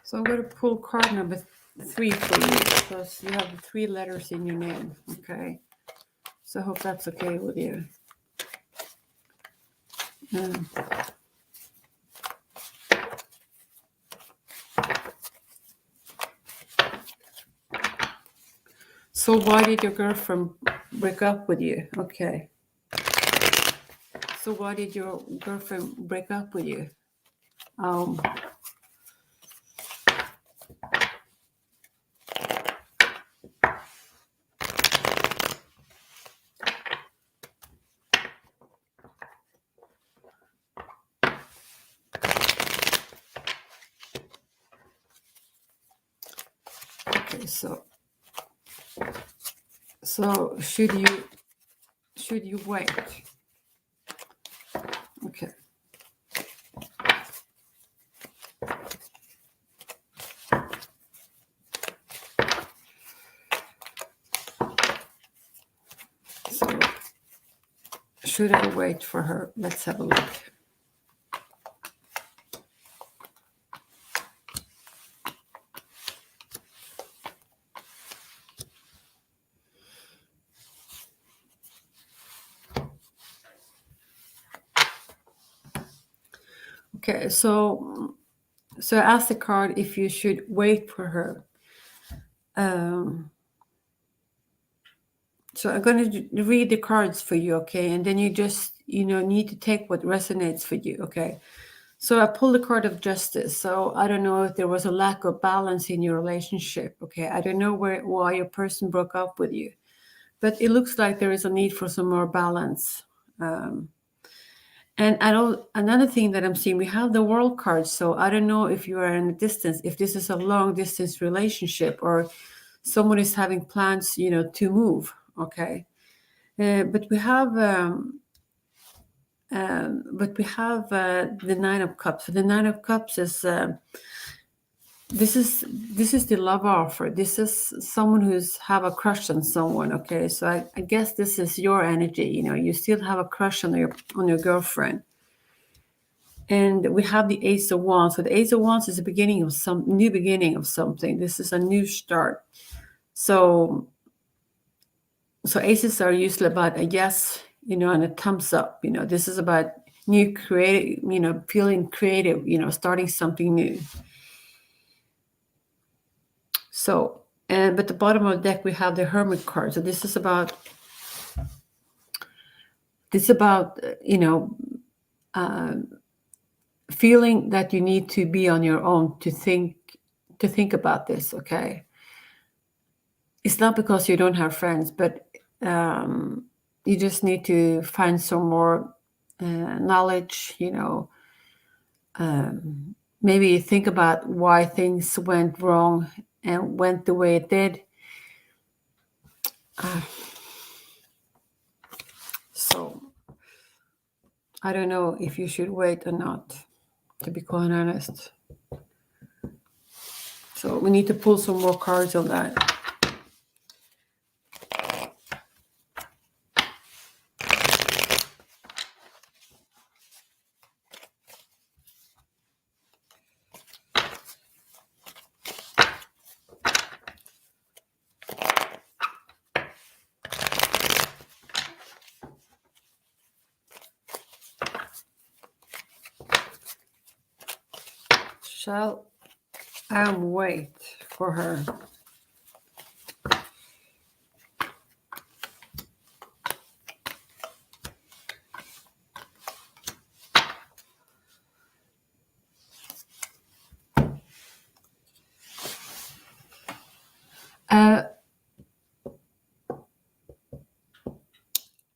A: So I'm going to pull card number 3 for you because you have the 3 letters in your name, okay? So I hope that's okay with you. So why did your girlfriend break up with you? Okay. So why did your girlfriend break up with you? Okay, so should you wait? Okay. So should I wait for her? Let's have a look. Okay, so So I asked the card if you should wait for her. So I'm going to read the cards for you, okay? And then you just, need to take what resonates for you, okay? So I pulled the card of justice. So I don't know if there was a lack of balance in your relationship, okay? I don't know why your person broke up with you. But it looks like there is a need for some more balance. And another thing that I'm seeing, we have the world card. So I don't know if you are in a distance, if this is a long distance relationship or someone is having plans, to move. Okay. But we have the Nine of Cups. So the Nine of Cups is this is the love offer. This is someone who's have a crush on someone. Okay, so I guess this is your energy. You still have a crush on your girlfriend. And we have the Ace of Wands. So the Ace of Wands is the beginning of some new beginning of something. This is a new start. So aces are usually about a yes, and a thumbs up. This is about new creative, feeling creative, starting something new. So, but the bottom of the deck we have the Hermit card. So this is about feeling that you need to be on your own to think about this. Okay, it's not because you don't have friends, but you just need to find some more knowledge. Maybe think about why things went wrong and went the way it did. So I don't know if you should wait or not, to be quite honest. So we need to pull some more cards on that. Shall I wait for her?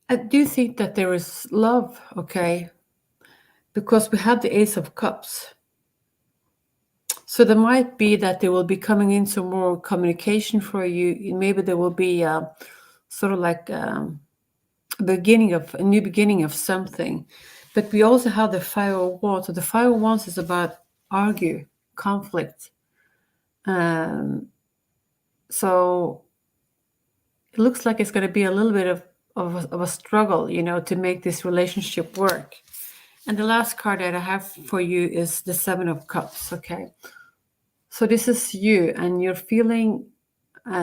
A: I do think that there is love, okay? Because we have the Ace of Cups. So there might be that there will be coming in some more communication for you. Maybe there will be sort of like a new beginning of something. But we also have the Five of Wands. So the Five of Wands is about conflict. So it looks like it's going to be a little bit of a struggle, to make this relationship work. And the last card that I have for you is the Seven of Cups, okay? So this is you, and you're feeling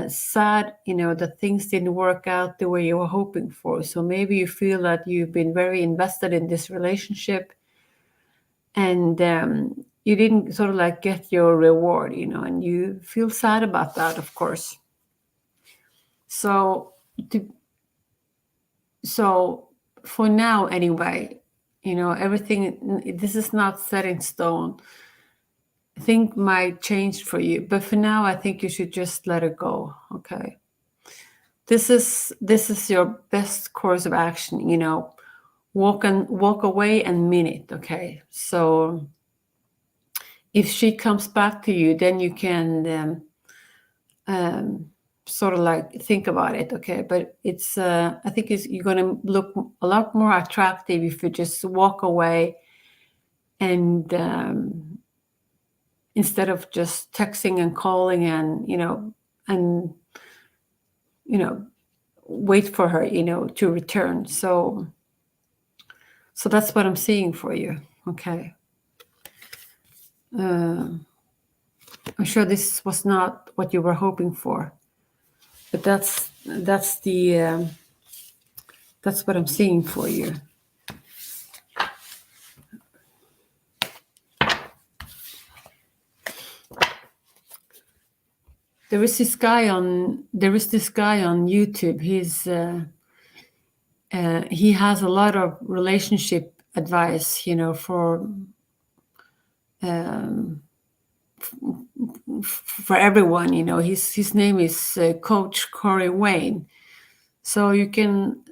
A: sad, that things didn't work out the way you were hoping for. So maybe you feel that you've been very invested in this relationship and you didn't sort of like get your reward, and you feel sad about that, of course. So for now, anyway, everything, this is not set in stone. Things might change for you, but for now, I think you should just let it go. Okay. This is your best course of action. Walk away and mean it. Okay. So if she comes back to you, then you can sort of like think about it. Okay. But it's I think you're going to look a lot more attractive if you just walk away and instead of just texting and calling and wait for her to return. So that's what I'm seeing for you. Okay. I'm sure this was not what you were hoping for, but that's what I'm seeing for you. there is this guy on YouTube. He has a lot of relationship advice, for everyone. His name is Coach Corey Wayne. So you can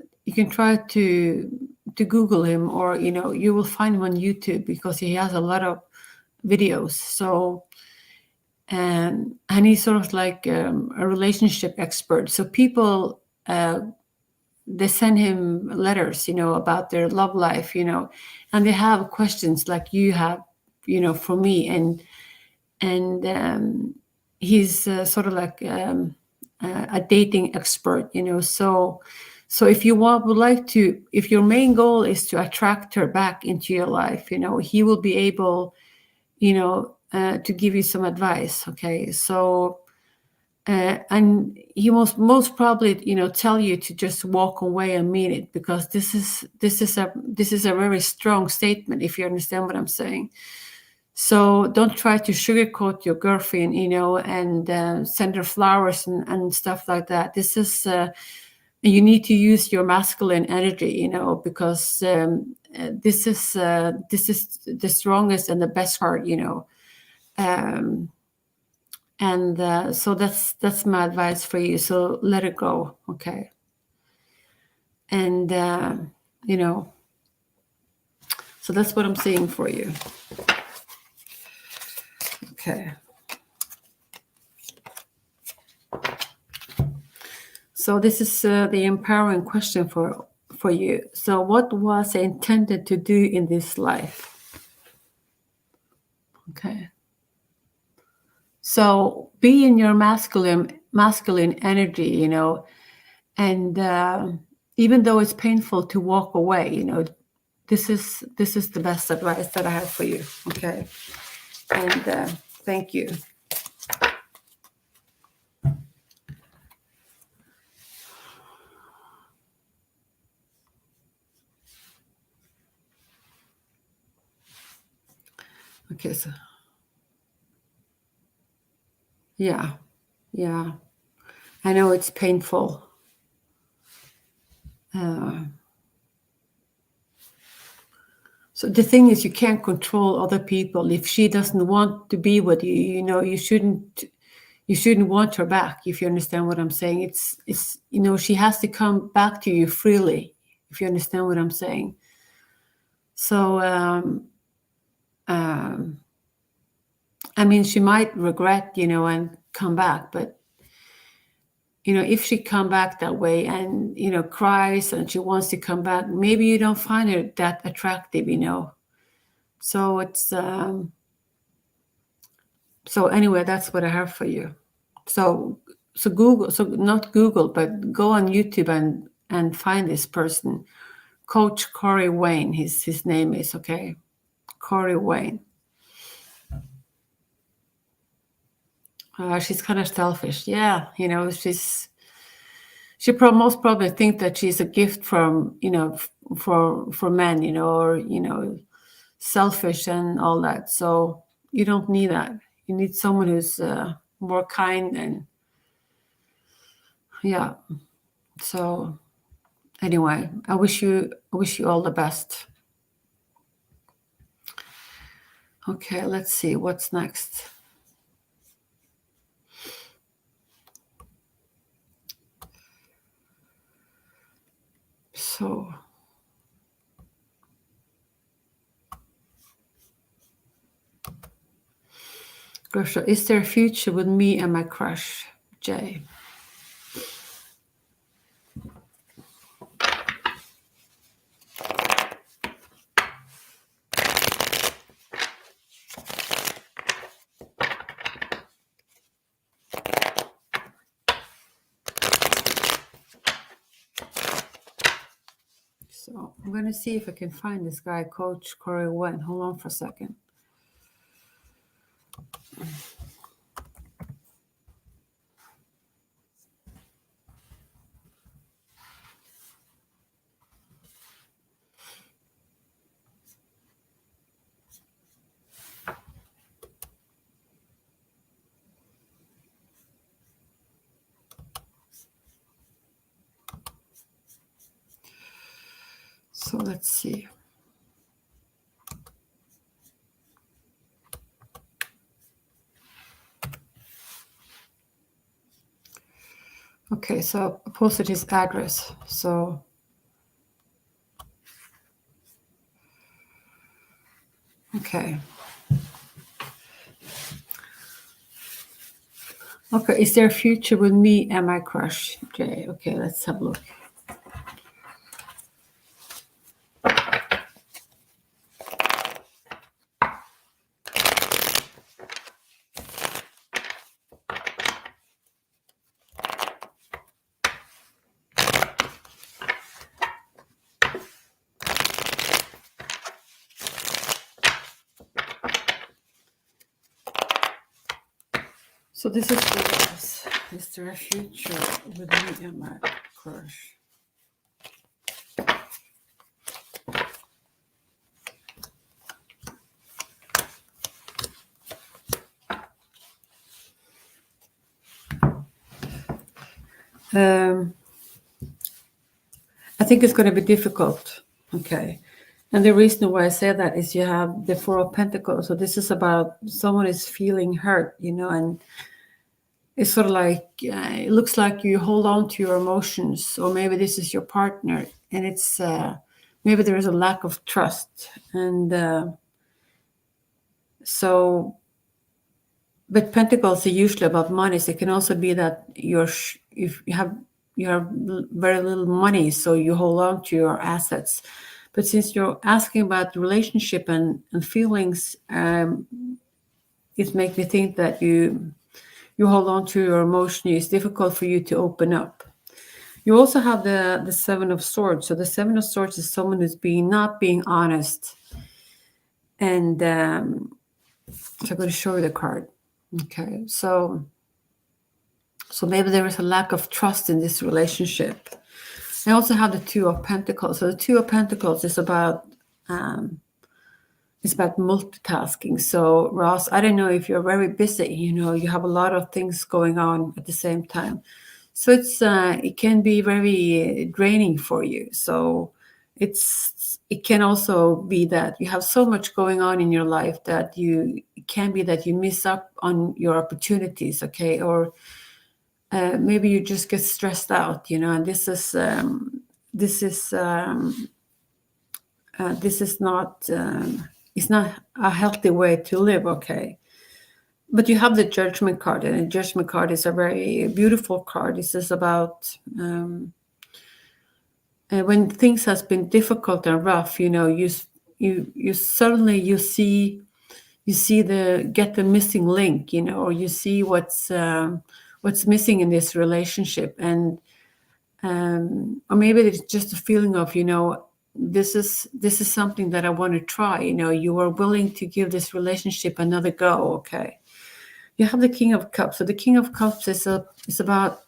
A: try to Google him, or you will find him on YouTube, because he has a lot of videos. So and he's sort of like a relationship expert. So people they send him letters, about their love life, and they have questions like you have, for me, and he's sort of like a dating expert, So if you would like to, if your main goal is to attract her back into your life, he will be able, to give you some advice. Okay, so and he most probably, tell you to just walk away and mean it, because this is a very strong statement, if you understand what I'm saying. So don't try to sugarcoat your girlfriend, and send her flowers and stuff like that. This is you need to use your masculine energy, because this is the strongest and the best part, and so that's my advice for you. So let it go, okay? And so that's what I'm saying for you. Okay. So this is the empowering question for you. So what was I intended to do in this life? Okay. So be in your masculine energy, and even though it's painful to walk away, this is the best advice that I have for you. Okay. And thank you. Okay, so yeah, I know it's painful. So the thing is, you can't control other people. If she doesn't want to be with you, you shouldn't want her back. If you understand what I'm saying, it's she has to come back to you freely. If you understand what I'm saying. So I mean, she might regret, and come back, but if she come back that way and cries and she wants to come back, maybe you don't find her that attractive, So it's so anyway, that's what I have for you. So Google, so not Google, but go on YouTube and find this person, Coach Corey Wayne. His name is, okay, Corey Wayne. She's kind of selfish, yeah. She most probably think that she's a gift from for men, or selfish and all that. So you don't need that. You need someone who's more kind, and yeah. So anyway, I wish you all the best. Okay, let's see what's next. So Grisha, is there a future with me and my crush, Jay? So I'm going to see if I can find this guy, Coach Corey Wayne. Hold on for a second. So let's see. Okay, so I posted his address. So okay. Okay, is there a future with me and my crush? Okay, let's have a look. So this is what it is. Is there a future with me and my crush? I think it's going to be difficult. Okay. And the reason why I say that is you have the Four of Pentacles. So this is about someone is feeling hurt, and it's sort of like, it looks like you hold on to your emotions, or maybe this is your partner, and it's, maybe there is a lack of trust. And but Pentacles are usually about money. So it can also be that if you have very little money, so you hold on to your assets. But since you're asking about relationship and feelings, it makes me think that you hold on to your emotion. It's difficult for you to open up. You also have the Seven of Swords. So the Seven of Swords is someone who's not being honest. And so I'm going to show you the card. Okay, so maybe there is a lack of trust in this relationship. I also have the Two of Pentacles. So the Two of Pentacles is about multitasking. So Ross, I don't know if you're very busy. You have a lot of things going on at the same time. So it can be very draining for you. So it can also be that you have so much going on in your life that it can be that you miss up on your opportunities. Okay, or maybe you just get stressed out, and this is not it's not a healthy way to live. Okay, but you have the Judgment card, and the Judgment card is a very beautiful card. This is about when things has been difficult and rough, you suddenly you see get the missing link, or you see what's missing in this relationship. And or maybe it's just a feeling of, this is something that I want to try. You are willing to give this relationship another go. Okay, you have the King of Cups. So the King of Cups is about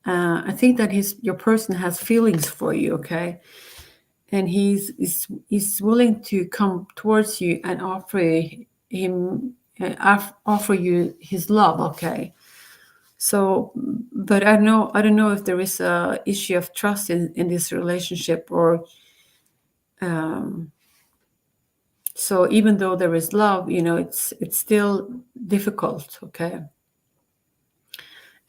A: I think that your person has feelings for you. Okay, and he's willing to come towards you and offer you his love. Okay, so, but I don't know if there is a issue of trust in this relationship, or so even though there is love, it's still difficult. Okay,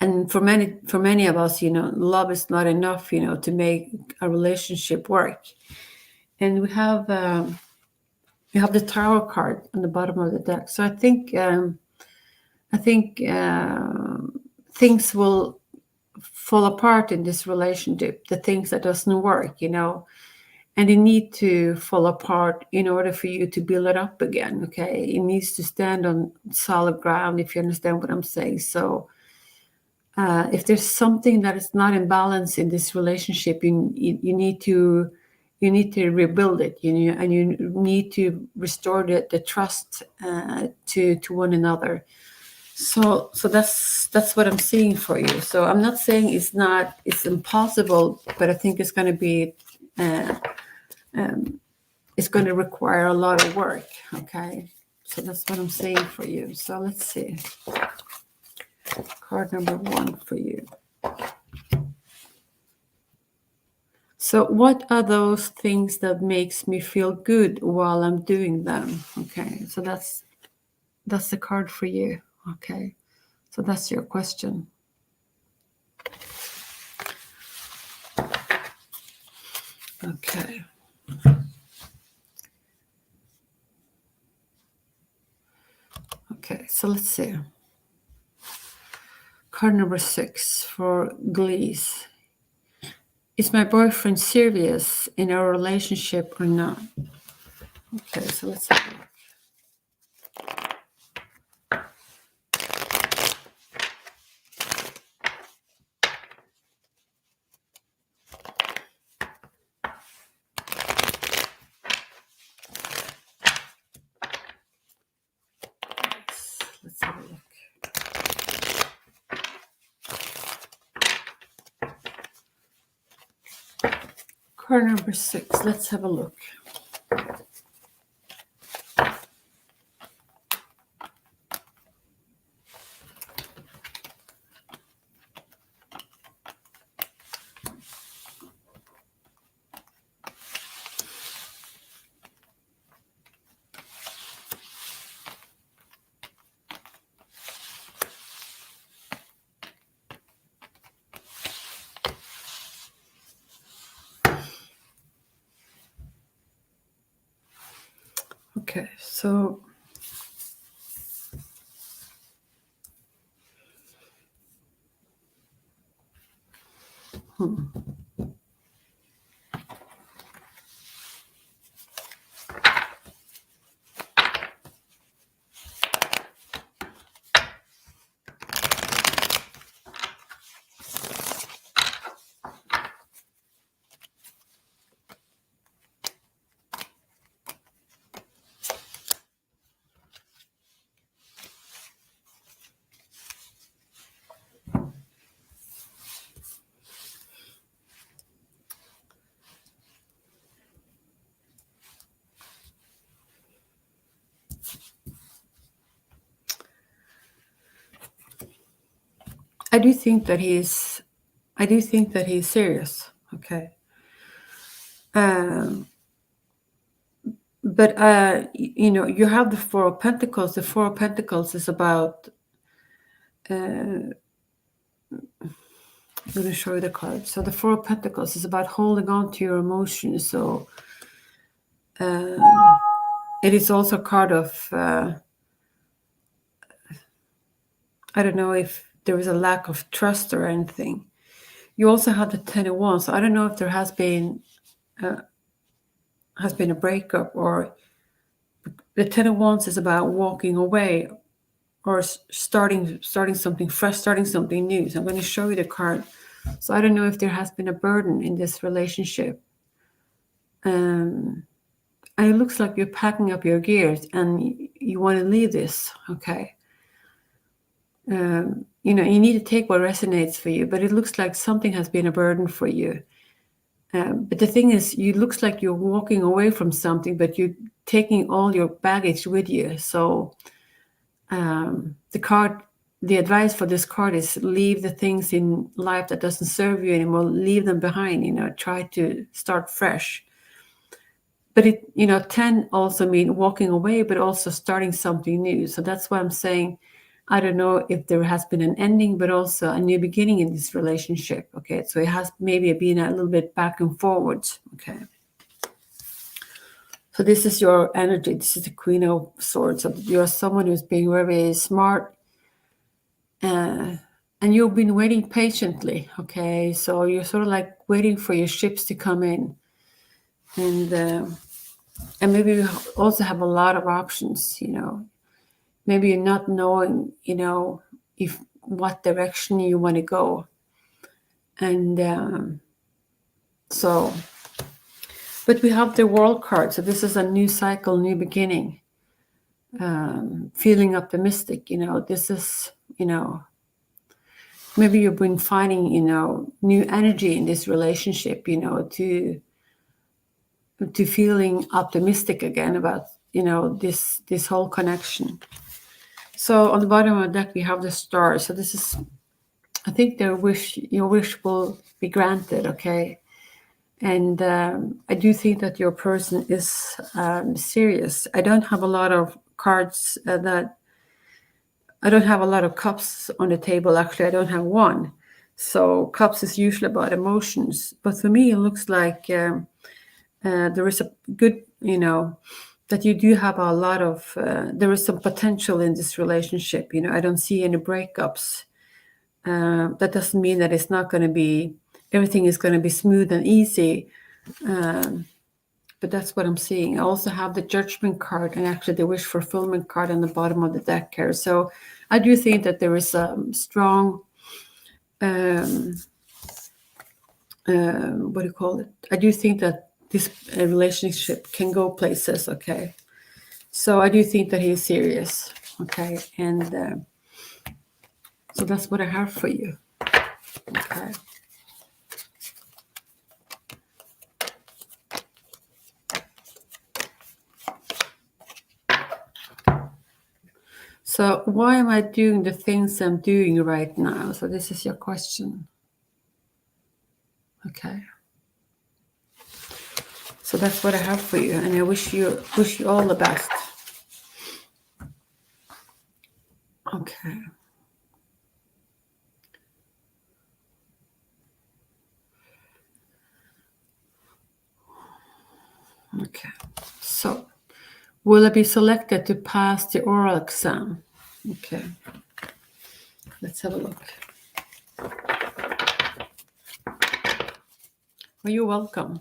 A: and for many of us, love is not enough, to make a relationship work. And we have the Tarot card on the bottom of the deck. So I think things will fall apart in this relationship, the things that doesn't work, and they need to fall apart in order for you to build it up again. Okay, it needs to stand on solid ground, if you understand what I'm saying. So if there's something that is not in balance in this relationship, you need to rebuild it, and you need to restore the trust to one another. So that's what I'm seeing for you. So I'm not saying it's impossible, but I think it's going to be it's going to require a lot of work. Okay, so that's what I'm saying for you. So let's see. Card number 1 for you. So what are those things that makes me feel good while I'm doing them? Okay, so that's the card for you. Okay, so that's your question. Okay. Okay, so let's see. Card number 6 for Glees. Is my boyfriend serious in our relationship or not? Okay, so let's have a look. Let's have a look. Card number 6. Let's have a look. Okay, so I do think that he's serious. Okay. But you have the Four of Pentacles. The Four of Pentacles is about. I'm going to show you the card. So the Four of Pentacles is about holding on to your emotions. So it is also a card of. I don't know if there is a lack of trust or anything. You also have the Ten of Wands. So I don't know if there has been a breakup, or the Ten of Wands is about walking away or starting something fresh, starting something new. So I'm going to show you the card. So I don't know if there has been a burden in this relationship. And it looks like you're packing up your gears and you want to leave this. Okay. You need to take what resonates for you, but it looks like something has been a burden for you. But the thing is, it looks like you're walking away from something, but you're taking all your baggage with you. So the advice for this card is leave the things in life that doesn't serve you anymore. Leave them behind. Try to start fresh. But 10 also mean walking away, but also starting something new. So that's why I'm saying, I don't know if there has been an ending, but also a new beginning in this relationship. Okay, so it has maybe been a little bit back and forwards. Okay. So this is your energy. This is the Queen of Swords. So you're someone who's being very, very smart. And you've been waiting patiently. Okay, so you're sort of like waiting for your ships to come in. And maybe you also have a lot of options, Maybe you're not knowing, if what direction you want to go. And but we have the World card. So this is a new cycle, new beginning. Feeling optimistic, this is, maybe you've been finding, new energy in this relationship, to feeling optimistic again about, this whole connection. So on the bottom of the deck, we have the Star. So this is, I think your wish will be granted. Okay. And I do think that your person is serious. I don't have a lot of cards I don't have a lot of cups on the table. Actually, I don't have one. So cups is usually about emotions. But for me, it looks like there is a good, that you do have a lot of, there is some potential in this relationship. I don't see any breakups. That doesn't mean that it's not going to be, everything is going to be smooth and easy. But that's what I'm seeing. I also have the Judgment card and actually the Wish Fulfillment card on the bottom of the deck here. So I do think that there is a strong, what do you call it? I do think that this relationship can go places, okay? So I do think that he's serious, okay? And so that's what I have for you, okay? So why am I doing the things I'm doing right now? So this is your question. Okay. So that's what I have for you, and I wish you all the best. Okay. Okay. So will I be selected to pass the oral exam? Okay. Let's have a look. Well, you're welcome.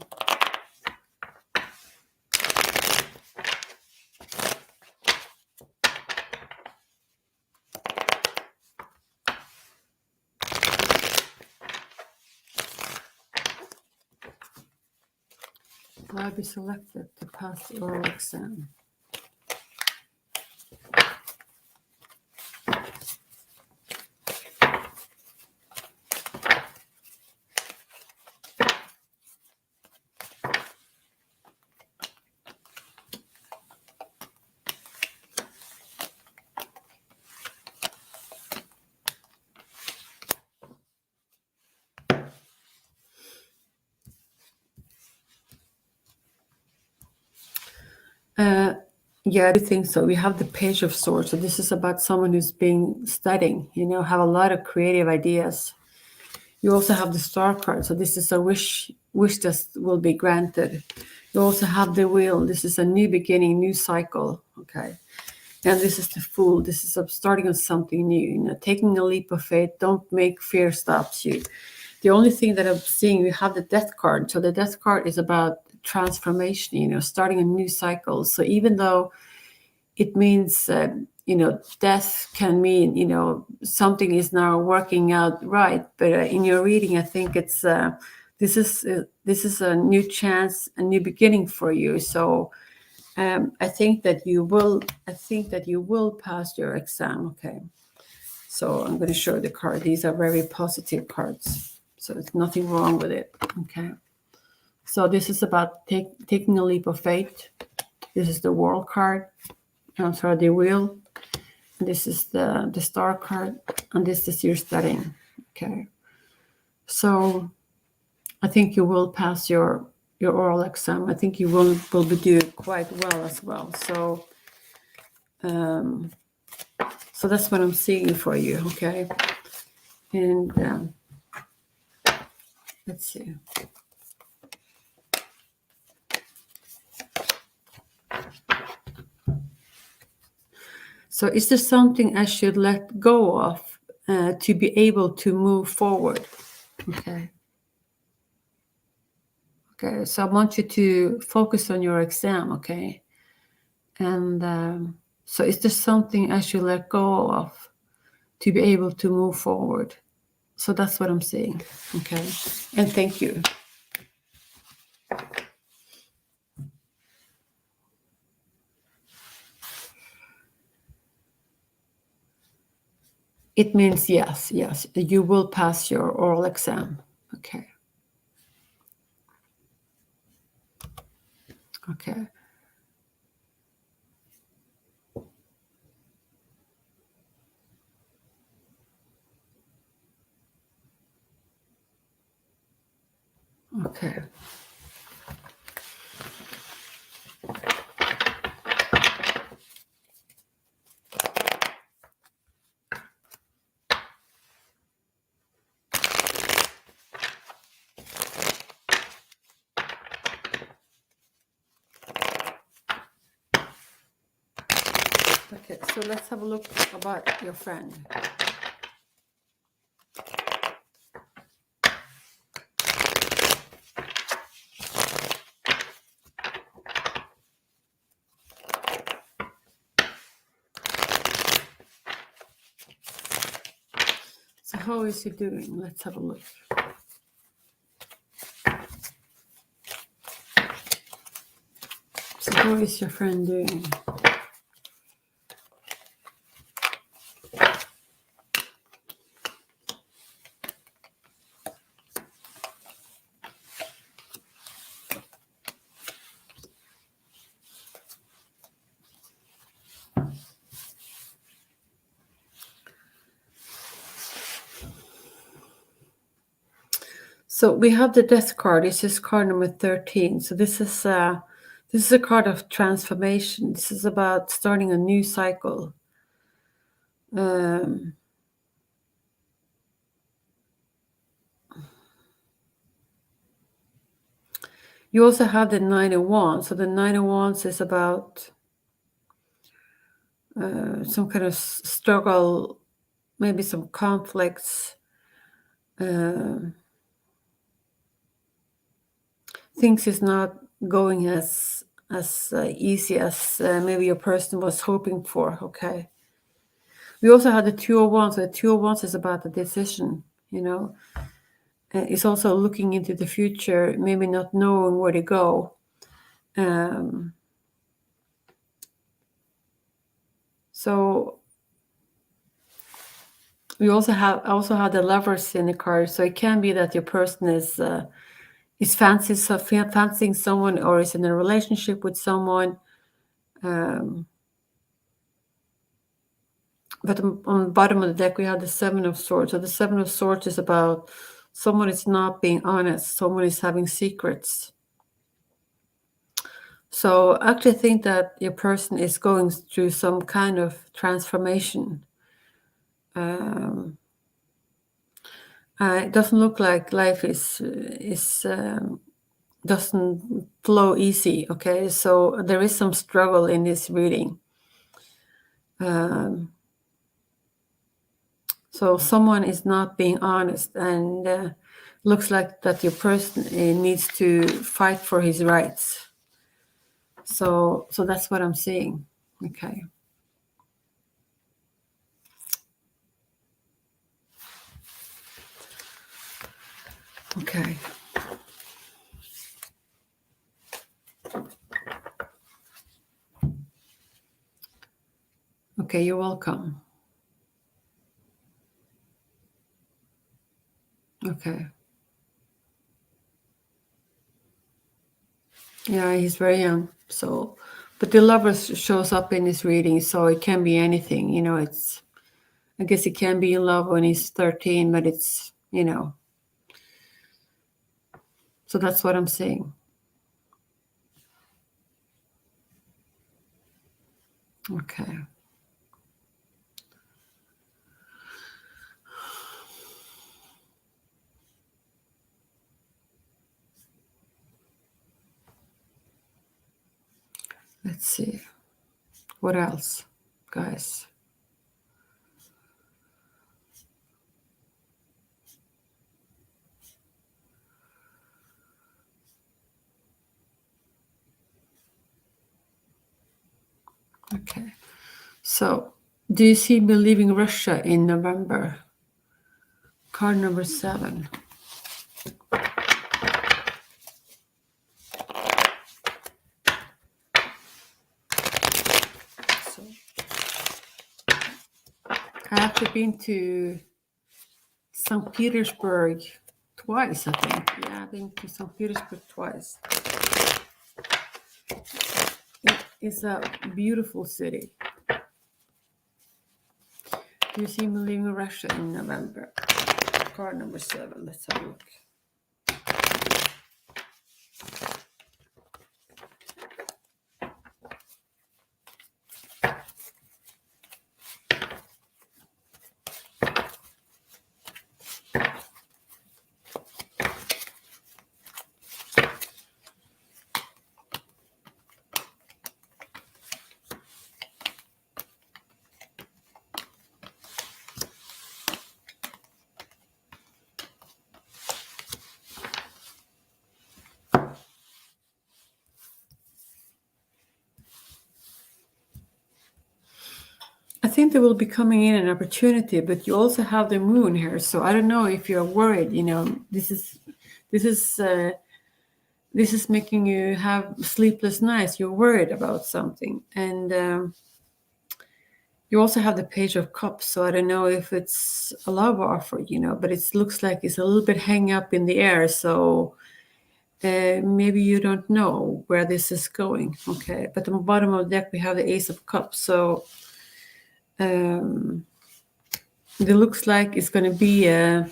A: Will I be selected to pass the oral exam? Yeah, I do think so. We have the Page of Swords. So this is about someone who's been studying, have a lot of creative ideas. You also have the Star card. So this is a wish that will be granted. You also have the Wheel. This is a new beginning, new cycle. Okay. And this is the Fool. This is starting on something new, taking a leap of faith. Don't make fear stops you. The only thing that I'm seeing, we have the Death card. So the Death card is about transformation, starting a new cycle. So even though it means, death can mean, something is now working out right. But in your reading, I think it's this is a new chance, a new beginning for you. So I think that you will pass your exam. Okay. So I'm going to show the card. These are very positive cards. So there's nothing wrong with it. Okay. So this is about taking a leap of faith. This is the World card. I'm sorry, the Wheel. This is the Star card. And this is your studying. Okay. So I think you will pass your oral exam. I think you will be doing quite well as well. So so that's what I'm seeing for you. Okay. And let's see. So is there something I should let go of to be able to move forward? Okay. Okay, so I want you to focus on your exam, okay? And so is there something I should let go of to be able to move forward? So that's what I'm saying, okay? And thank you. It means yes, you will pass your oral exam, okay? Okay. Okay. Okay, so let's have a look about your friend. So how is he doing? Let's have a look. So how is your friend doing? So we have the Death card. This is card number 13. So this is a card of transformation. This is about starting a new cycle. You also have the Nine of Wands. So the Nine of Wands is about some kind of struggle, maybe some conflicts. Things is not going as easy as maybe your person was hoping for. Okay. We also have the Two of Wands. So the Two of Wands is about the decision. It's also looking into the future, maybe not knowing where to go. So we also have the Lovers in the card. So it can be that your person is fancying someone, or is in a relationship with someone. But on the bottom of the deck, we have the Seven of Swords. So the Seven of Swords is about someone is not being honest. Someone is having secrets. So I actually think that your person is going through some kind of transformation. It doesn't look like life doesn't flow easy. Okay, so there is some struggle in this reading. So someone is not being honest, and looks like that your person needs to fight for his rights. So that's what I'm seeing. Okay. Okay. Okay, you're welcome. Okay. Yeah, he's very young. So, but the Lover shows up in his reading, so it can be anything. I guess he can be in love when he's 13, but so that's what I'm saying. Okay. Let's see. What else, guys? Okay. So, do you see me leaving Russia in November? Card number 7. So, I've actually been to St. Petersburg twice, I think. Yeah, I've been to St. Petersburg twice. It's a beautiful city. Do you see me leaving Russia in November? Card number 7. Let's have a look. think there will be coming in an opportunity, but you also have the moon here. So I don't know if you're worried, you know, this is making you have sleepless nights. You're worried about something. And you also have the Page of Cups. So I don't know if it's a love offer, you know, but it looks like it's a little bit hang up in the air. So maybe you don't know where this is going. Okay. But on the bottom of the deck, we have the Ace of Cups. So it looks like it's going to be a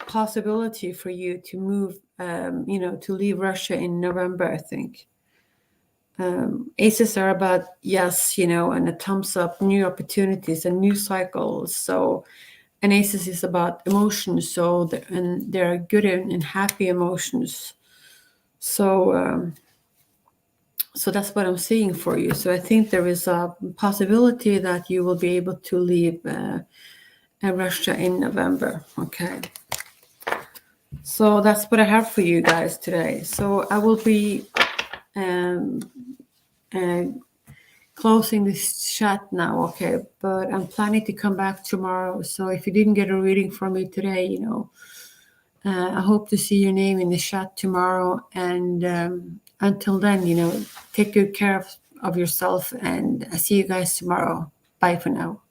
A: possibility for you to move, you know, to leave Russia in November, I think. Aces are about yes, you know, and a thumbs up, new opportunities and new cycles. So, and Aces is about emotions. So, and they're good and happy emotions. So, so that's what I'm seeing for you. So I think there is a possibility that you will be able to leave Russia in November. Okay. So that's what I have for you guys today. So I will be closing this chat now, okay? But I'm planning to come back tomorrow. So if you didn't get a reading from me today, you know, I hope to see your name in the chat tomorrow. And until then, you know, take good care of yourself, and I see you guys tomorrow. Bye for now.